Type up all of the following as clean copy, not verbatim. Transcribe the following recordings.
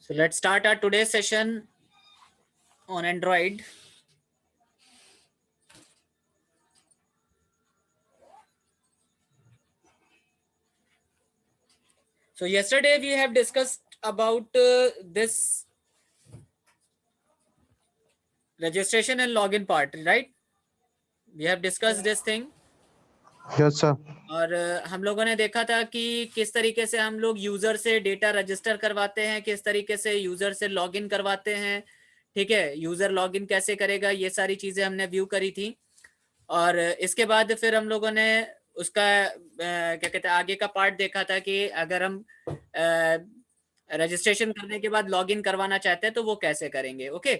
So let's start our today's session on Android. So yesterday we have discussed about this registration and login part, right? We have discussed this thing. Yes sir. और हम लोगों ने देखा था कि किस तरीके से हम लोग यूजर से डेटा रजिस्टर करवाते हैं, किस तरीके से यूजर से लॉगिन करवाते हैं। ठीक है, यूजर लॉगिन कैसे करेगा, ये सारी चीजें हमने व्यू करी थी। और इसके बाद फिर हम लोगों ने उसका क्या कहते हैं आगे का पार्ट देखा था कि अगर हम रजिस्ट्रेशन करने के बाद लॉगिन करवाना चाहते हैं तो वो कैसे करेंगे। Okay,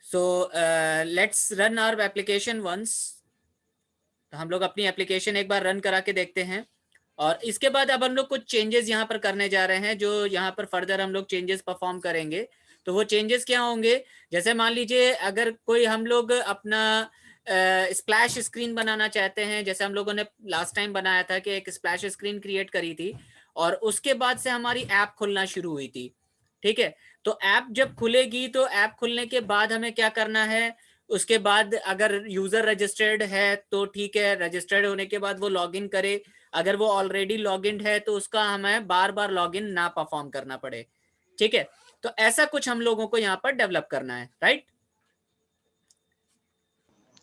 so let's run our application once. तो हम लोग अपनी एप्लीकेशन एक बार रन करा के देखते हैं। और इसके बाद अब हम लोग कुछ चेंजेस यहाँ पर करने जा रहे हैं, जो यहाँ पर फर्दर हम लोग चेंजेस परफॉर्म करेंगे। तो वो चेंजेस क्या होंगे, जैसे मान लीजिए अगर कोई हम लोग अपना स्प्लैश स्क्रीन बनाना चाहते हैं, जैसे हम लोगों ने लास्ट टाइम बनाया था कि एक स्प्लैश स्क्रीन क्रिएट करी थी और उसके बाद से हमारी ऐप खुलना शुरू हुई थी। ठीक है, तो ऐप जब खुलेगी तो ऐप खुलने के बाद हमें क्या करना है, उसके बाद अगर यूजर रजिस्टर्ड है तो ठीक है, रजिस्टर्ड होने के बाद वो लॉगिन करे। अगर वो ऑलरेडी लॉगिन है तो उसका हमें बार बार लॉगिन ना परफॉर्म करना पड़े। ठीक है, तो ऐसा कुछ हम लोगों को यहाँ पर डेवलप करना है, राइट?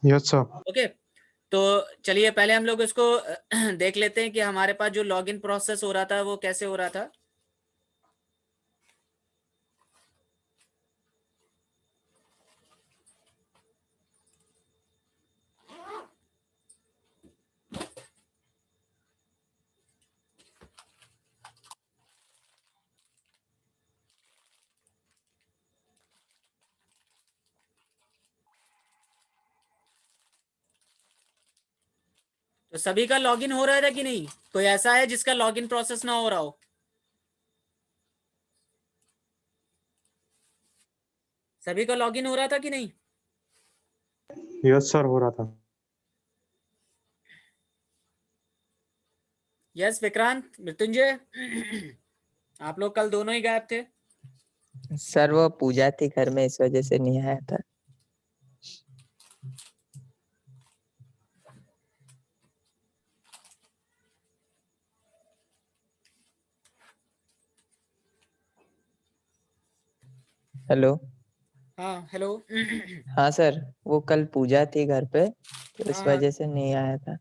Yes sir. ओके, तो चलिए पहले हम लोग इसको देख लेते हैं कि हमारे पास जो लॉगिन प्रोसेस हो रहा था वो कैसे हो रहा था। तो सभी का लॉगिन हो रहा था कि नहीं? कोई ऐसा है जिसका लॉगिन प्रोसेस ना हो रहा हो? सभी का लॉगिन हो रहा था कि नहीं? यस सर, हो रहा था। यस विक्रांत, मृत्युंजय, आप लोग कल दोनों ही गायब थे। सर वो पूजा थी घर में, इस वजह से नहीं आया था। हेलो। हाँ हेलो। हाँ सर, वो कल पूजा थी घर पे तो इस हाँ वजह से नहीं आया था।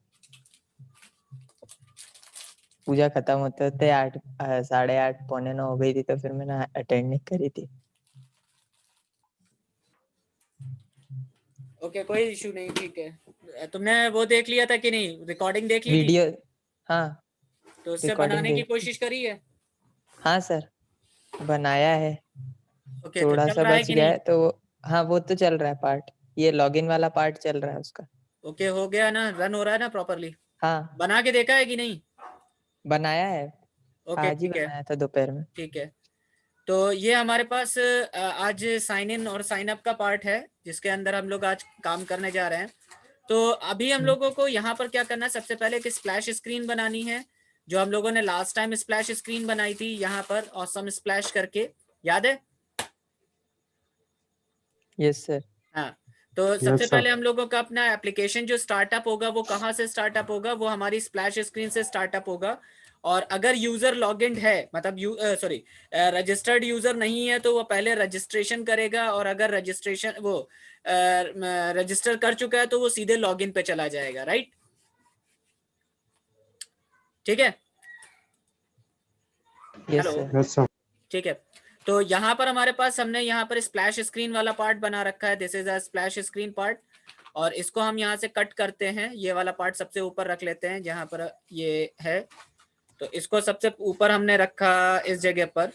पूजा खत्म होते होते 8 8:30 पौने 9 हो गई थी, तो फिर मैंने अटेंड नहीं करी थी। ओके, कोई इशू नहीं, ठीक है। तुमने वो देख लिया था कि नहीं, रिकॉर्डिंग देख ली थी? वीडियो, हाँ तो उससे रिकॉर्डिंग बनाने की देख। कोशिश करी है? हाँ सर, बनाया है। ओके, तो थोड़ा चल सा रहा है बच कि गया नहीं? है तो हाँ वो तो चल रहा है पार्ट, ये लॉगिन वाला पार्ट चल रहा है उसका। ओके, हो गया ना, रन हो रहा है ना प्रॉपरली? हाँ बना के देखा है कि नहीं? बनाया है, ओके आज ही ठीक है, बनाया था दोपहर में। ठीक है। तो ये हमारे पास आज साइन इन और साइन अप का पार्ट है, जिसके अंदर हम लोग आज काम करने जा रहे हैं। तो अभी हम लोगों को यहाँ पर क्या करना है, सबसे पहले एक स्प्लैश स्क्रीन बनानी है, जो हम लोगों ने लास्ट टाइम स्प्लैश स्क्रीन बनाई थी यहाँ पर ऑसम स्प्लैश करके, याद है? Yes sir. हाँ, तो सबसे यस सर। पहले हम लोगों का अपना एप्लीकेशन जो स्टार्टअप होगा वो कहाँ से स्टार्टअप होगा, वो हमारी स्प्लैश स्क्रीन से स्टार्टअप होगा। और अगर यूजर लॉगिन है, मतलब सॉरी रजिस्टर्ड यूजर नहीं है, तो वो पहले रजिस्ट्रेशन करेगा, और अगर रजिस्ट्रेशन वो रजिस्टर कर चुका है तो वो सीधे लॉगिन पे चला जाएगा, राइट? ठीक है, yes hello, sir. Yes sir. ठीक है। तो यहाँ पर हमारे पास हमने यहाँ पर स्प्लैश स्क्रीन वाला पार्ट बना रखा है, this is a splash screen part. और इसको हम यहाँ से कट करते हैं, ये वाला पार्ट सबसे ऊपर रख लेते हैं जहाँ पर ये है। तो इसको सबसे ऊपर हमने रखा इस जगह पर।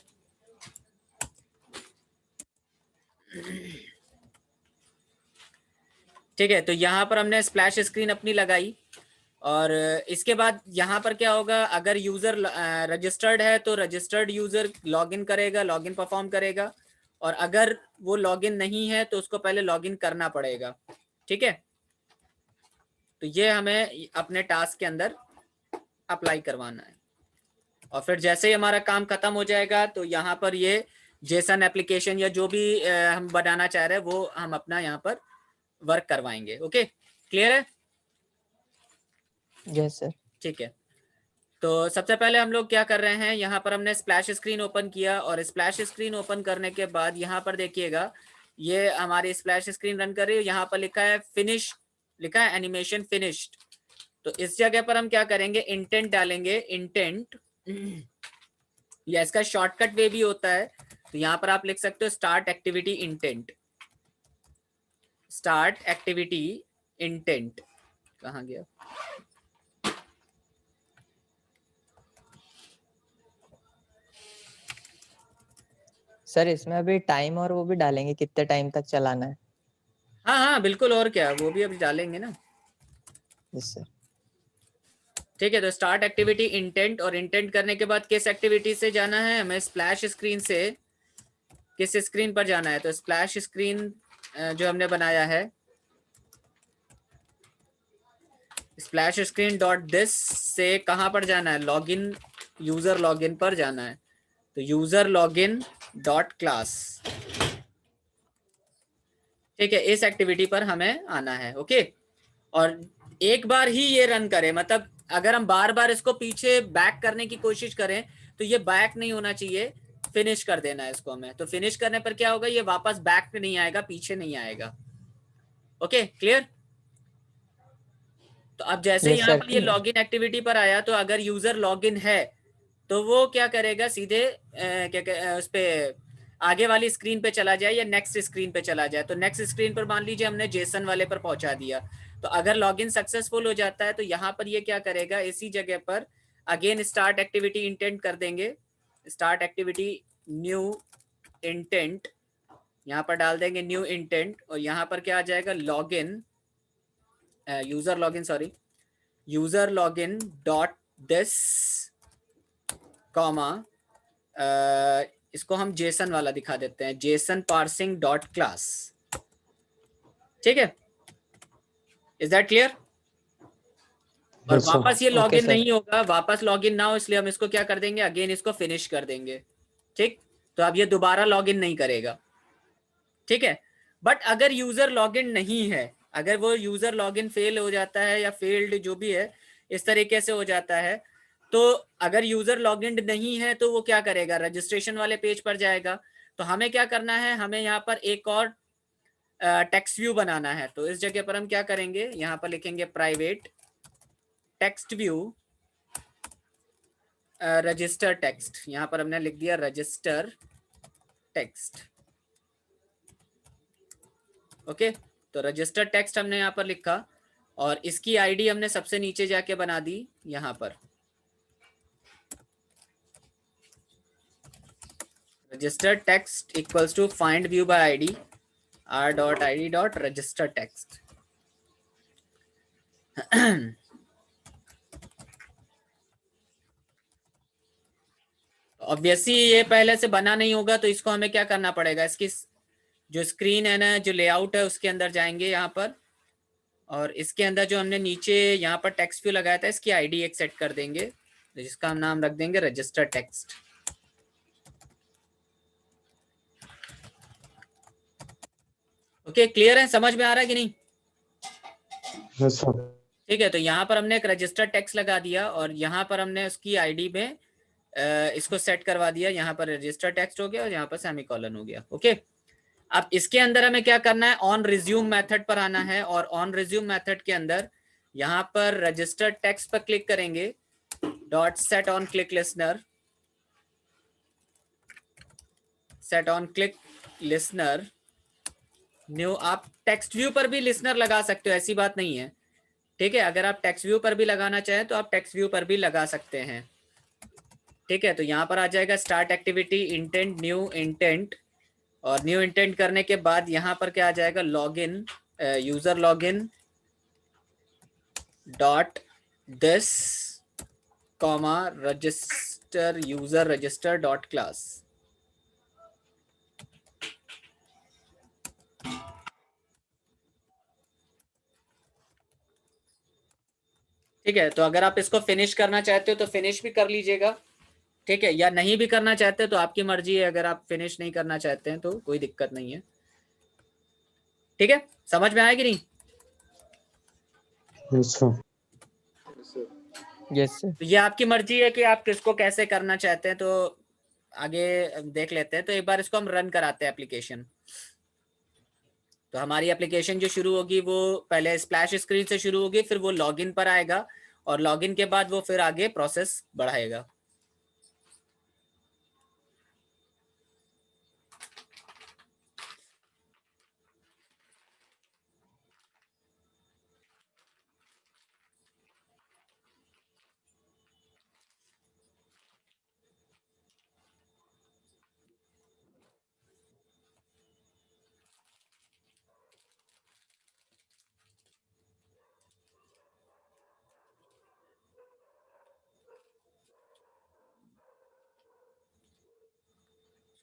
ठीक है, तो यहाँ पर हमने स्प्लैश स्क्रीन अपनी लगाई। और इसके बाद यहाँ पर क्या होगा, अगर यूजर रजिस्टर्ड है तो रजिस्टर्ड यूजर लॉगिन करेगा, लॉगिन परफॉर्म करेगा। और अगर वो लॉगिन नहीं है तो उसको पहले लॉगिन करना पड़ेगा। ठीक है, तो ये हमें अपने टास्क के अंदर अप्लाई करवाना है। और फिर जैसे ही हमारा काम खत्म हो जाएगा तो यहाँ पर ये जेसन एप्लीकेशन या जो भी हम बनाना चाह रहे हैं वो हम अपना यहाँ पर वर्क करवाएंगे। ओके, क्लियर है? Yes sir. ठीक है, तो सबसे पहले हम लोग क्या कर रहे हैं, यहाँ पर हमने स्प्लैश स्क्रीन ओपन किया और स्प्लैश स्क्रीन ओपन करने के बाद यहाँ पर देखिएगा ये हमारी स्प्लैश स्क्रीन रन कर रही है। यहाँ पर लिखा है फिनिश, लिखा है एनिमेशन फिनिश्ड। तो इस जगह पर हम क्या करेंगे, इंटेंट डालेंगे, इंटेंट या इसका शॉर्टकट वे भी होता है। तो यहाँ पर आप लिख सकते हो start activity intent, start activity intent. कहाँ गया? सर इसमें अभी टाइम और वो भी डालेंगे कितने टाइम तक चलाना है? हाँ हाँ बिल्कुल, और क्या, वो भी अभी डालेंगे ना। Yes sir. ठीक है, तो स्टार्ट एक्टिविटी इंटेंट, और इंटेंट करने के बाद किस एक्टिविटी से जाना है हमें, स्प्लैश स्क्रीन से किस स्क्रीन पर जाना है। तो स्प्लैश स्क्रीन जो हमने बनाया है, स्प्लैश स्क्रीन डॉट दिस से कहाँ पर जाना है, लॉगिन, यूजर लॉगिन पर जाना है। तो यूजर लॉगिन डॉट क्लास, ठीक है, इस एक्टिविटी पर हमें आना है। ओके, और एक बार ही ये रन करे, मतलब अगर हम बार बार इसको पीछे बैक करने की कोशिश करें तो ये बैक नहीं होना चाहिए, फिनिश कर देना है इसको हमें। तो फिनिश करने पर क्या होगा, ये वापस बैक नहीं आएगा, पीछे नहीं आएगा। Okay, clear? तो अब जैसे यस यहाँ सर पर ये क्लियर। लॉगिन एक्टिविटी पर आया तो अगर यूजर लॉगिन है तो वो क्या करेगा, सीधे उस पे आगे वाली स्क्रीन पे चला जाए या नेक्स्ट स्क्रीन पे चला जाए। तो नेक्स्ट स्क्रीन पर मान लीजिए हमने जेसन वाले पर पहुंचा दिया, तो अगर लॉगिन सक्सेसफुल हो जाता है तो यहाँ पर ये क्या करेगा, इसी जगह पर अगेन स्टार्ट एक्टिविटी इंटेंट कर देंगे, स्टार्ट एक्टिविटी न्यू इंटेंट, यहाँ पर डाल देंगे न्यू इंटेंट, और यहाँ पर क्या आ जाएगा, login, user login, sorry, user login dot this comma, इसको हम जेसन वाला दिखा देते हैं, जेसन पार्सिंग डॉट क्लास। ठीक है, इज दैट क्लियर? और Yes, sir. वापस ये ओके लॉगिन सर। नहीं होगा, वापस लॉगिन ना हो, इसलिए हम इसको क्या कर देंगे, अगेन इसको फिनिश कर देंगे। ठीक, तो अब ये दोबारा लॉगिन नहीं करेगा। ठीक है, बट अगर यूजर लॉगिन नहीं है, अगर वो यूजर लॉगिन फेल हो जाता है या फेल्ड जो भी है इस तरीके से हो जाता है, तो अगर यूजर लॉगिन नहीं है तो वो क्या करेगा, रजिस्ट्रेशन वाले पेज पर जाएगा। तो हमें क्या करना है, हमें यहाँ पर एक और टेक्स्ट व्यू बनाना है। तो इस जगह पर हम क्या करेंगे, यहाँ पर लिखेंगे private text view register text, यहाँ पर हमने लिख दिया रजिस्टर टेक्स्ट। ओके, तो रजिस्टर टेक्स्ट हमने यहाँ पर लिखा और इसकी आईडी हमने सबसे नीचे जाके बना दी यहाँ पर, register text equals to find view by ID r dot id dot register text. Obviously ये पहले से बना नहीं होगा, तो इसको हमें क्या करना पड़ेगा, इसकी जो स्क्रीन है ना, जो लेआउट है उसके अंदर जाएंगे यहाँ पर, और इसके अंदर जो हमने नीचे यहाँ पर टेक्स्ट व्यू लगाया था इसकी आईडी एक सेट कर देंगे, जिसका हम नाम रख देंगे रजिस्टर टेक्स्ट। ओके, क्लियर है, समझ में आ रहा है कि नहीं? Yes, sir. ठीक है, तो यहाँ पर हमने एक रजिस्टर टेक्स्ट लगा दिया और यहाँ पर हमने उसकी आईडी में इसको सेट करवा दिया, यहाँ पर रजिस्टर टेक्स्ट हो गया और यहाँ पर सेमीकोलन हो गया। ओके, अब इसके अंदर हमें क्या करना है, ऑन रिज्यूम मेथड पर आना है, और ऑन रिज्यूम मेथड के अंदर यहाँ पर रजिस्टर टेक्स्ट पर क्लिक करेंगे, dot set on click listener, set on click listener new. आप टेक्स्ट व्यू पर भी लिसनर लगा सकते हो, ऐसी बात नहीं है। ठीक है, अगर आप टेक्स्ट व्यू पर भी लगाना चाहें तो आप टेक्स्ट व्यू पर भी लगा सकते हैं। ठीक है, तो यहाँ पर आ जाएगा start activity intent new intent, और न्यू इंटेंट करने के बाद यहाँ पर क्या आ जाएगा, login, user login dot this comma register user register dot class. ठीक है, तो अगर आप इसको फिनिश करना चाहते हो तो फिनिश भी कर लीजिएगा, ठीक है, या नहीं भी करना चाहते तो आपकी मर्जी है, अगर आप फिनिश नहीं करना चाहते हैं तो कोई दिक्कत नहीं है। ठीक है, समझ में आया कि नहीं? Yes sir. Yes sir. तो ये आपकी मर्जी है कि आप किसको कैसे करना चाहते हैं, तो आगे देख लेते हैं। तो एक बार इसको हम रन कराते हैं एप्लीकेशन। तो हमारी एप्लीकेशन जो शुरू होगी वो पहले स्प्लैश स्क्रीन से शुरू होगी, फिर वो लॉगिन पर आएगा, और लॉगिन के बाद वो फिर आगे प्रोसेस बढ़ाएगा।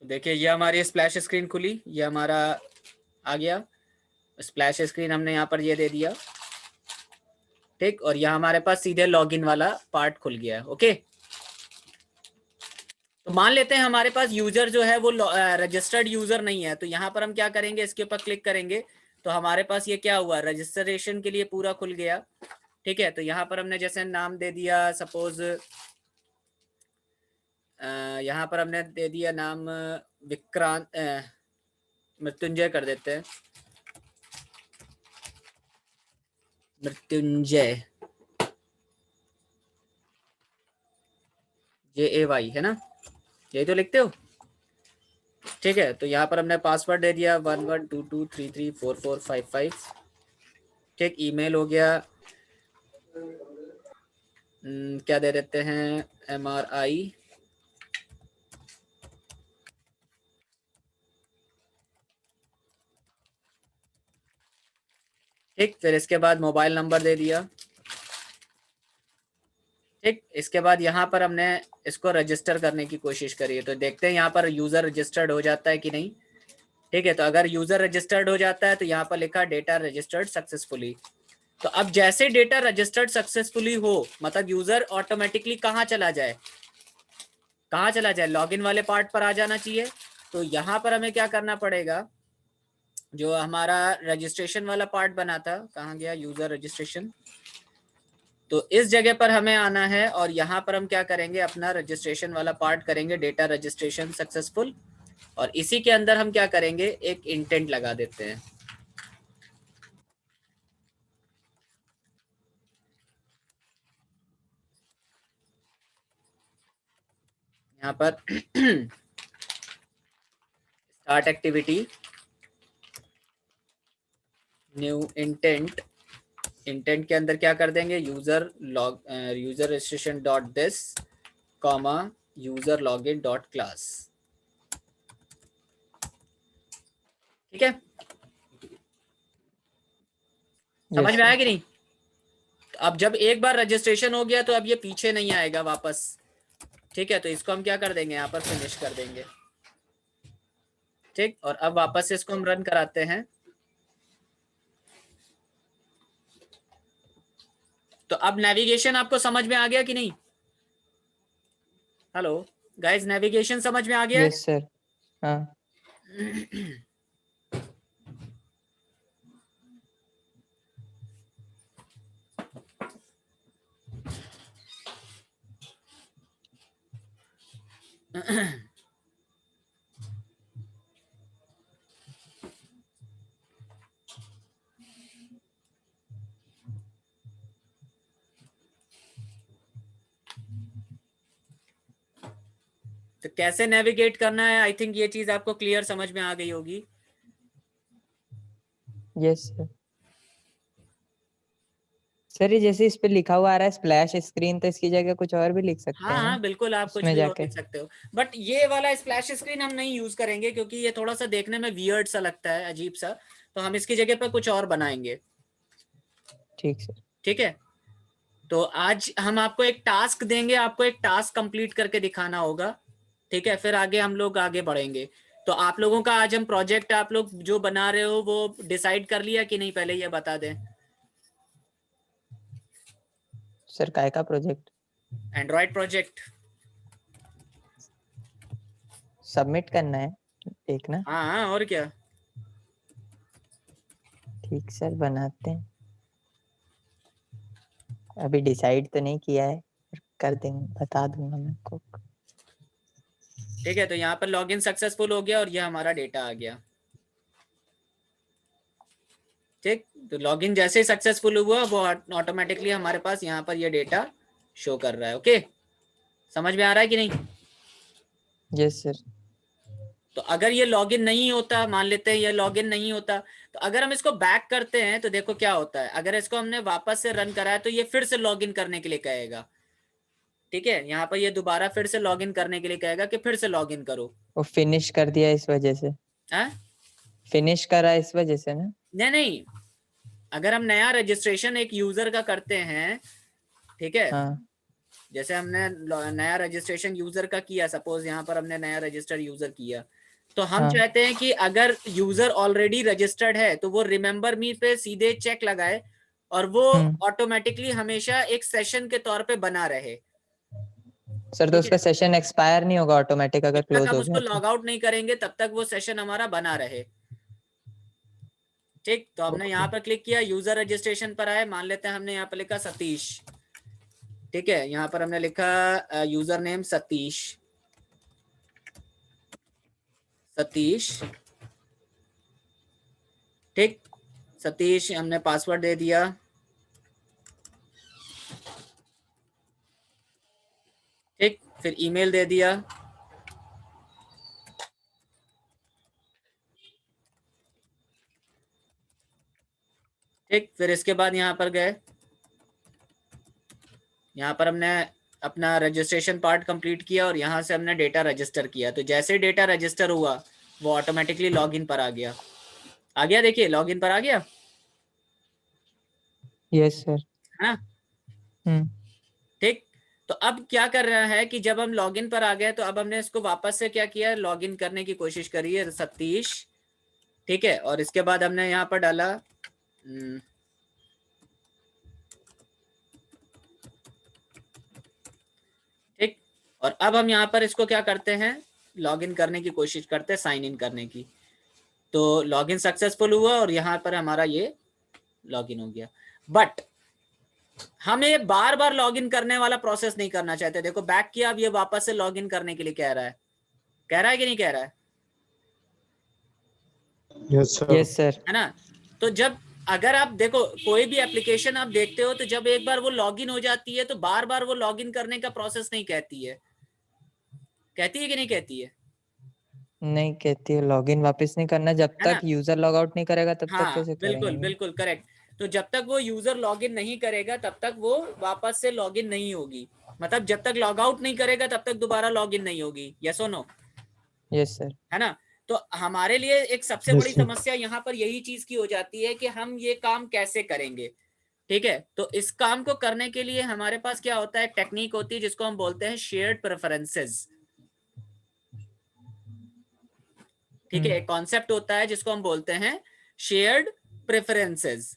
तो देखिए ये हमारी स्प्लैश स्क्रीन खुली, ये हमारा आ गया स्प्लैश स्क्रीन, हमने यहाँ पर ये दे दिया। ठीक, और यहाँ हमारे पास सीधे लॉगिन वाला पार्ट खुल गया है। ओके, तो मान लेते हैं हमारे पास यूजर जो है वो रजिस्टर्ड यूजर नहीं है, तो यहाँ पर हम क्या करेंगे, इसके ऊपर क्लिक करेंगे तो हमारे पास ये क्या हुआ, रजिस्ट्रेशन के लिए पूरा खुल गया। ठीक है, तो यहाँ पर हमने जैसे नाम दे दिया, सपोज यहाँ पर हमने दे दिया नाम विक्रांत, मृत्युंजय कर देते हैं, मृत्युंजय JAY है ना, यही तो लिखते हो। ठीक है, तो यहाँ पर हमने पासवर्ड दे दिया 1122334455। ठीक, ईमेल हो गया, क्या दे देते हैं, MRI। ठीक, फिर इसके बाद मोबाइल नंबर दे दिया। ठीक, इसके बाद यहाँ पर हमने इसको रजिस्टर करने की कोशिश करी है, तो देखते हैं यहाँ पर यूजर रजिस्टर्ड हो जाता है कि नहीं। ठीक है, तो अगर यूजर रजिस्टर्ड हो जाता है तो यहाँ पर लिखा डेटा रजिस्टर्ड सक्सेसफुली। तो अब जैसे डेटा रजिस्टर्ड सक्सेसफुली हो, मतलब यूजर ऑटोमेटिकली कहाँ चला जाए, कहाँ चला जाए, लॉगिन वाले पार्ट पर आ जाना चाहिए। तो यहाँ पर हमें क्या करना पड़ेगा, जो हमारा रजिस्ट्रेशन वाला पार्ट बना था, कहाँ गया यूजर रजिस्ट्रेशन, तो इस जगह पर हमें आना है, और यहाँ पर हम क्या करेंगे, अपना रजिस्ट्रेशन वाला पार्ट करेंगे डेटा रजिस्ट्रेशन सक्सेसफुल, और इसी के अंदर हम क्या करेंगे, एक इंटेंट लगा देते हैं यहाँ पर start activity new intent. Intent के अंदर क्या कर देंगे, user registration dot this comma user login dot class. ठीक है, समझ यस में सर। आया कि नहीं? तो अब जब एक बार रजिस्ट्रेशन हो गया तो अब ये पीछे नहीं आएगा वापस। ठीक है, तो इसको हम क्या कर देंगे, यहाँ पर फिनिश कर देंगे। ठीक, और अब वापस से इसको हम रन कराते हैं। तो अब नेविगेशन आपको समझ में आ गया कि नहीं? हेलो गाइस, नेविगेशन समझ में आ गया है? Yes sir. हाँ। तो कैसे नेविगेट करना है, आई थिंक ये चीज आपको क्लियर समझ में आ गई होगी। Yes sir. सर ये जैसे इस पे लिखा हुआ आ रहा है स्प्लैश स्क्रीन, तो इसकी जगह कुछ और भी लिख सकते हाँ हैं हाँ ना बिल्कुल, आप कुछ उसमें भी और जाके? लिख सकते हो, बट ये वाला स्प्लैश स्क्रीन हम नहीं यूज करेंगे क्योंकि ये थोड़ा सा देखने में वियर्ड सा लगता है, अजीब सा। तो हम इसकी जगह पर कुछ और बनाएंगे। ठीक सर। ठीक है, तो आज हम आपको एक टास्क देंगे, आपको एक टास्क कंप्लीट करके दिखाना होगा। ठीक है, फिर आगे हम लोग आगे बढ़ेंगे। तो आप लोगों का आज हम प्रोजेक्ट, आप लोग जो बना रहे हो वो डिसाइड कर लिया कि नहीं, पहले ये बता दें। सर काय का प्रोजेक्ट? Android project. सबमिट करना है एक ना। हाँ हाँ, और क्या। ठीक सर, बनाते हैं। अभी डिसाइड तो नहीं किया है, कर देंगे, बता दूंगा मैं आपको। ठीक है, तो यहाँ पर लॉगिन सक्सेसफुल हो गया और ये हमारा डेटा आ गया। ठीक, तो लॉगिन जैसे ही सक्सेसफुल हुआ वो ऑटोमेटिकली हमारे पास यहाँ पर ये डेटा शो कर रहा है। ओके, समझ में आ रहा है कि नहीं। Yes sir. तो अगर ये लॉगिन नहीं होता, मान लेते हैं ये लॉगिन नहीं होता, तो अगर हम इसको बैक करते हैं तो देखो क्या होता है। अगर इसको हमने वापस से रन कराया तो ये फिर से लॉगिन करने के लिए कहेगा। ठीक है, यहाँ पर ये दोबारा फिर से लॉगिन करने के लिए कहेगा कि फिर से लॉगिन करो। वो फिनिश कर दिया इस वजह से। है, फिनिश करा इस वजह से ना। नहीं नहीं, अगर हम नया रजिस्ट्रेशन एक यूजर का करते हैं, ठीक है, हाँ जैसे हमने नया रजिस्ट्रेशन यूजर का किया, सपोज यहाँ पर हमने नया रजिस्टर यूजर किया, तो हम हाँ चाहते हैं कि अगर यूजर ऑलरेडी रजिस्टर्ड है तो वो रिमेंबर मी पे सीधे चेक लगाए और वो ऑटोमेटिकली हमेशा एक सेशन के तौर पे बना रहे। सर, तो ठीक उसका है, सेशन एक्सपायर नहीं होगा ऑटोमेटिक अगर जब तक क्लोज हम हो उसको गया तो? लॉग आउट नहीं करेंगे तब तक वो सेशन हमारा बना रहे। ठीक, तो हमने यहाँ पर क्लिक किया, यूजर रजिस्ट्रेशन पर आए, मान लेते हैं हमने यहाँ पर लिखा सतीश। ठीक है, यहाँ पर हमने लिखा यूजर नेम सतीश। सतीश, ठीक, सतीश हमने पासवर्ड दे दिया। ठीक, फिर ईमेल दे दिया। ठीक, फिर इसके बाद यहाँ पर गए, यहाँ पर हमने अपना रजिस्ट्रेशन पार्ट कंप्लीट किया और यहाँ से हमने डेटा रजिस्टर किया। तो जैसे ही डेटा रजिस्टर हुआ वो ऑटोमेटिकली लॉगिन पर आ गया। आ गया, देखिए लॉगिन पर आ गया। Yes sir. है ना। ठीक, तो अब क्या कर रहा है कि जब हम लॉगिन पर आ गए तो अब हमने इसको वापस से क्या किया, लॉगिन करने की कोशिश करी है, सतीश। ठीक है, और इसके बाद हमने यहाँ पर डाला ठीक, और अब हम यहाँ पर इसको क्या करते हैं, लॉगिन करने की कोशिश करते हैं, साइन इन करने की। तो लॉगिन सक्सेसफुल हुआ और यहाँ पर हमारा ये लॉगिन हो गया। बट हमें बार बार लॉगिन करने वाला प्रोसेस नहीं करना चाहते। देखो बैक किया, अब ये वापस से लॉगिन करने के लिए कह रहा है। कह रहा है कि नहीं कह रहा है? Yes sir. Yes sir. है ना। तो जब अगर आप देखो कोई भी एप्लीकेशन आप देखते हो तो जब एक बार वो लॉगिन हो जाती है तो बार बार वो लॉगिन करने का प्रोसेस नहीं कहती है। कहती है कि नहीं कहती है? नहीं कहती है लॉगिन वापस नहीं करना, जब है तक ना। यूजर लॉग आउट नहीं करेगा तब तक हाँ कैसे बिल्कुल करेंगे? बिल्कुल करेक्ट। तो जब तक वो यूजर लॉगिन नहीं करेगा तब तक वो वापस से लॉगिन नहीं होगी। मतलब जब तक लॉग आउट नहीं करेगा तब तक दोबारा लॉगिन नहीं होगी। यस और नो? Yes sir. है ना। तो हमारे लिए एक सबसे यस बड़ी सर। समस्या यहाँ पर यही चीज की हो जाती है कि हम ये काम कैसे करेंगे। ठीक है, तो इस काम को करने के लिए हमारे पास क्या होता है, टेक्निक होती है जिसको हम बोलते हैं शेयर्ड प्रेफरेंसेस। ठीक है, एक कॉन्सेप्ट होता है जिसको हम बोलते हैं शेयर्ड प्रेफरेंसेस।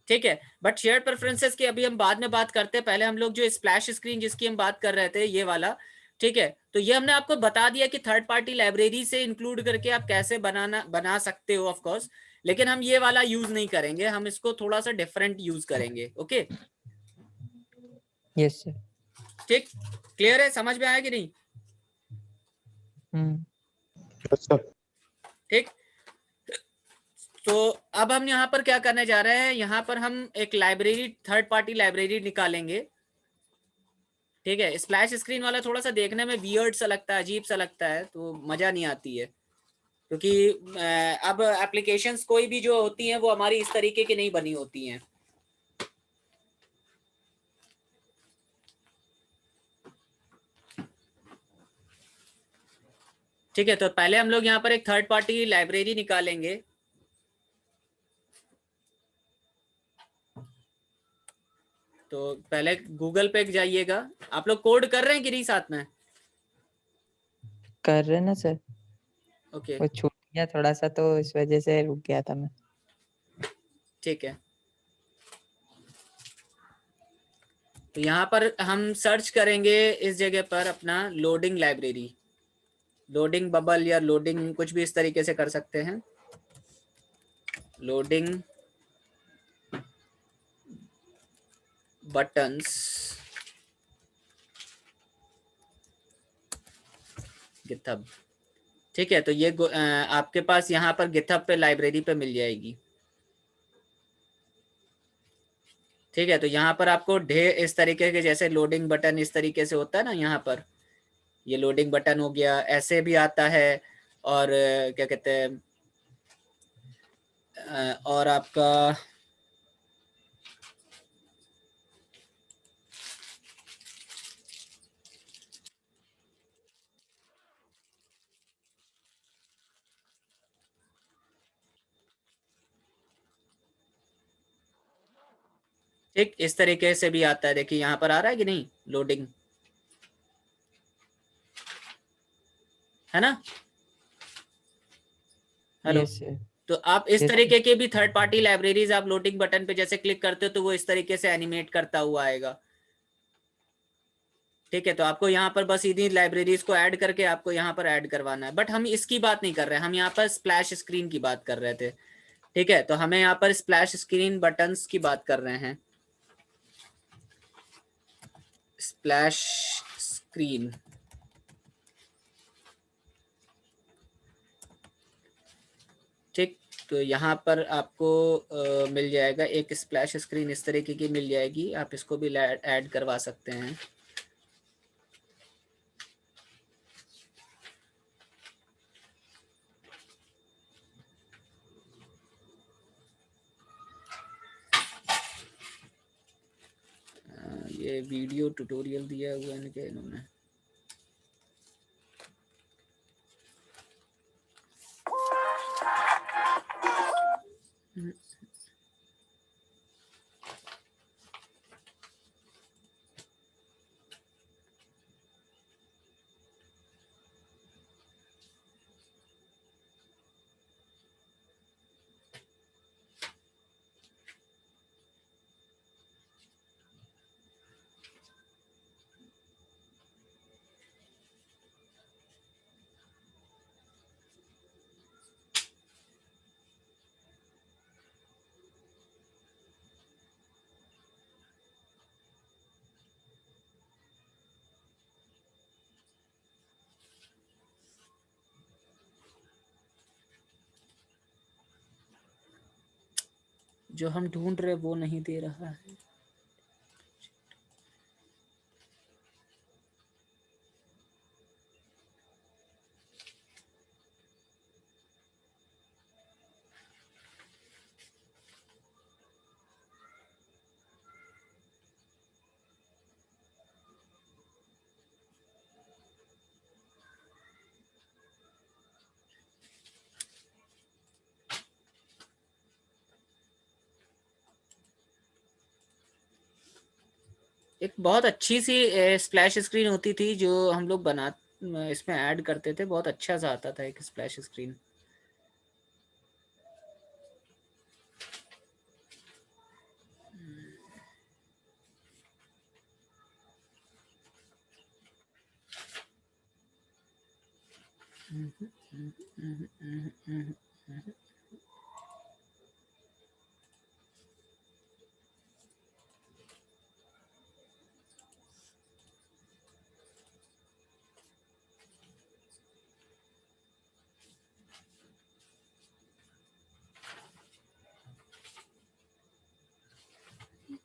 ठीक है, बट शेयर्ड प्रेफरेंसेस की अभी हम बाद में बात करते हैं। पहले हम लोग जो स्प्लैश स्क्रीन जिसकी हम बात कर रहे थे ये वाला, ठीक है, तो ये हमने आपको बता दिया कि थर्ड पार्टी लाइब्रेरी से इंक्लूड करके आप कैसे बना सकते हो ऑफ कोर्स। लेकिन हम ये वाला यूज नहीं करेंगे, हम इसको थोड़ा सा डिफरेंट यूज करेंगे। Okay, yes sir. ठीक, क्लियर है, समझ में आया कि नहीं? Yes sir. ठीक, तो अब हम यहाँ पर क्या करने जा रहे हैं, यहाँ पर हम एक लाइब्रेरी, थर्ड पार्टी लाइब्रेरी निकालेंगे। ठीक है, स्प्लैश स्क्रीन वाला थोड़ा सा देखने में वियर्ड सा लगता है, अजीब सा लगता है, तो मजा नहीं आती है। क्योंकि अब एप्लीकेशंस कोई भी जो होती हैं वो हमारी इस तरीके की नहीं बनी होती हैं। ठीक है, तो पहले हम लोग यहाँ पर एक थर्ड पार्टी लाइब्रेरी निकालेंगे। तो पहले गूगल पे जाइएगा। आप लोग कोड कर रहे हैं कि नहीं साथ में? कर रहे ना सर, ओके, वो छूट गया थोड़ा सा तो इस वजह से रुक गया था मैं। ठीक है, तो यहाँ पर हम सर्च करेंगे इस जगह पर अपना लोडिंग लाइब्रेरी। लोडिंग बबल या लोडिंग कुछ भी इस तरीके से कर सकते हैं। लोडिंग बटन्स गिथब, ठीक है। तो ये आपके पास यहाँ पर गिथब पे लाइब्रेरी पे मिल जाएगी, ठीक है। तो यहाँ पर आपको ढेर इस तरीके के, जैसे लोडिंग बटन इस तरीके से होता है ना, यहाँ पर ये लोडिंग बटन हो गया, ऐसे भी आता है। और क्या कहते हैं, और आपका ठीक इस तरीके से भी आता है। देखिए यहाँ पर आ रहा है कि नहीं लोडिंग, है ना। हेलो। Yes sir. तो आप इस यस तरीके के भी थर्ड पार्टी लाइब्रेरीज आप लोडिंग बटन पे जैसे क्लिक करते हो तो वो इस तरीके से एनिमेट करता हुआ आएगा, ठीक है। तो आपको यहाँ पर बस इन्हीं लाइब्रेरीज को ऐड करके आपको यहाँ पर ऐड करवाना है। बट हम इसकी बात नहीं कर रहे हैं, हम यहाँ पर स्प्लैश स्क्रीन की बात कर रहे थे, ठीक है। तो हमें यहाँ पर स्प्लैश स्क्रीन बटन्स की बात कर रहे हैं। स्प्लैश स्क्रीन, ठीक। तो यहाँ पर आपको मिल जाएगा एक स्प्लैश स्क्रीन इस तरीके की मिल जाएगी, आप इसको भी ऐड करवा सकते हैं। ये वीडियो ट्यूटोरियल दिया हुआ है इनके इन्होंने। जो हम ढूंढ रहे वो नहीं दे रहा है। एक बहुत अच्छी सी स्प्लैश स्क्रीन होती थी जो हम लोग इसमें ऐड करते थे, बहुत अच्छा सा आता था एक स्प्लैश स्क्रीन।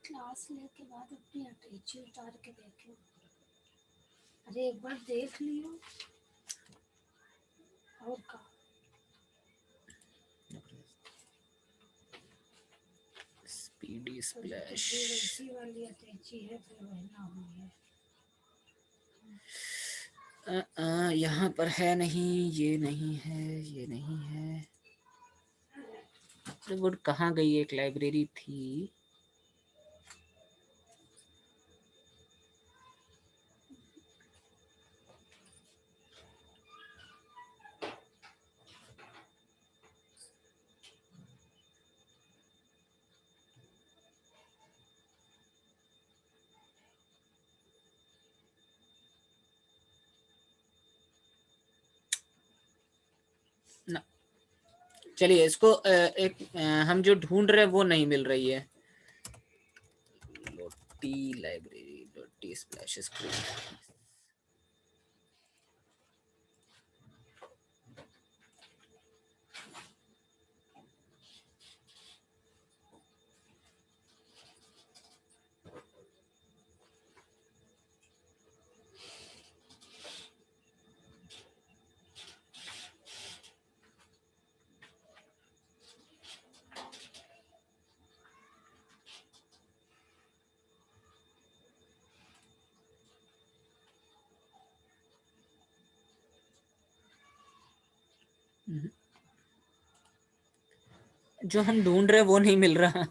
क्लास लेके बाद अपनी अटैची उतार के देख लो। अरे एक बार देख लियो और का स्पीडी स्प्लैश वैसी वाली अटैची है फिर वही ना हुई है। यहाँ पर है नहीं, ये नहीं है, ये नहीं है। अरे वो कहाँ गई, एक लाइब्रेरी थी। ना, चलिए इसको हम जो ढूंढ रहे हैं वो नहीं मिल रही है। लोटी लाइब्रेरी, लोटी स्प्लैश स्क्रीन। जो हम ढूंढ रहे हैं वो नहीं मिल रहा।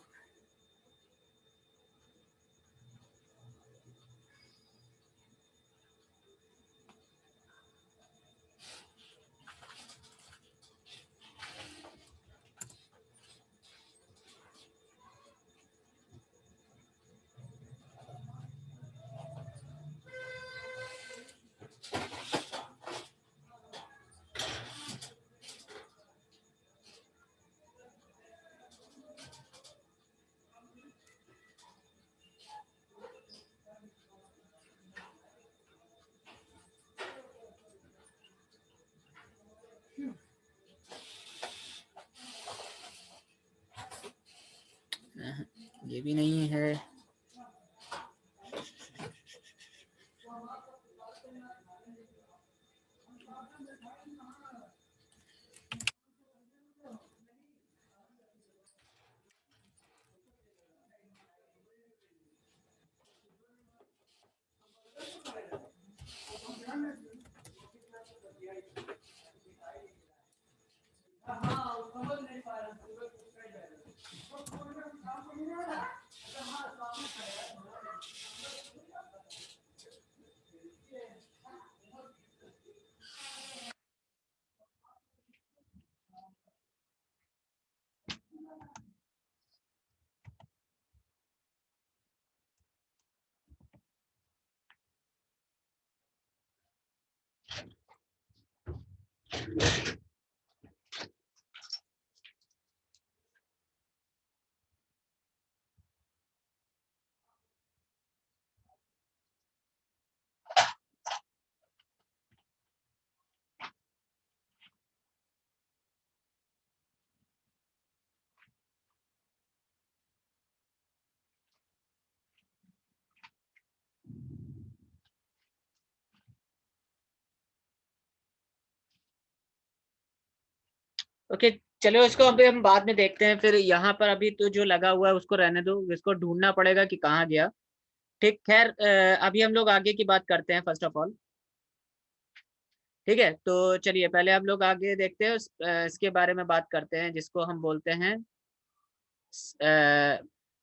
ये भी नहीं है। ओके, चलो इसको अभी हम बाद में देखते हैं। फिर यहाँ पर अभी तो जो लगा हुआ है उसको रहने दो, इसको ढूंढना पड़ेगा कि कहाँ गया। ठीक, खैर अभी हम लोग आगे की बात करते हैं फर्स्ट ऑफ ऑल। ठीक है, तो चलिए पहले हम लोग आगे देखते हैं, इसके बारे में बात करते हैं जिसको हम बोलते हैं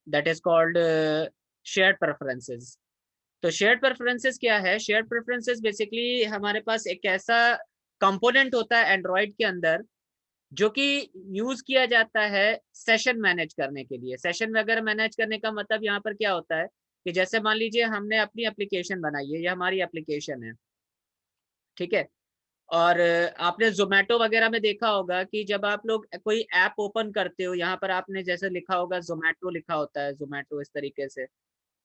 that is called shared preferences. तो शेयर्ड प्रेफरेंसेस क्या है? शेयर्ड प्रेफरेंसेस बेसिकली हमारे पास एक ऐसा कंपोनेंट होता है एंड्रॉइड के अंदर जो कि यूज किया जाता है सेशन मैनेज करने के लिए। सेशन वगैरह मैनेज करने का मतलब यहाँ पर क्या होता है कि जैसे मान लीजिए हमने अपनी एप्लीकेशन बनाई है, ये हमारी एप्लीकेशन है, ठीक है। और आपने जोमेटो वगैरह में देखा होगा कि जब आप लोग कोई ऐप ओपन करते हो, यहाँ पर आपने जैसे लिखा होगा जोमेटो, लिखा होता है जोमेटो इस तरीके से,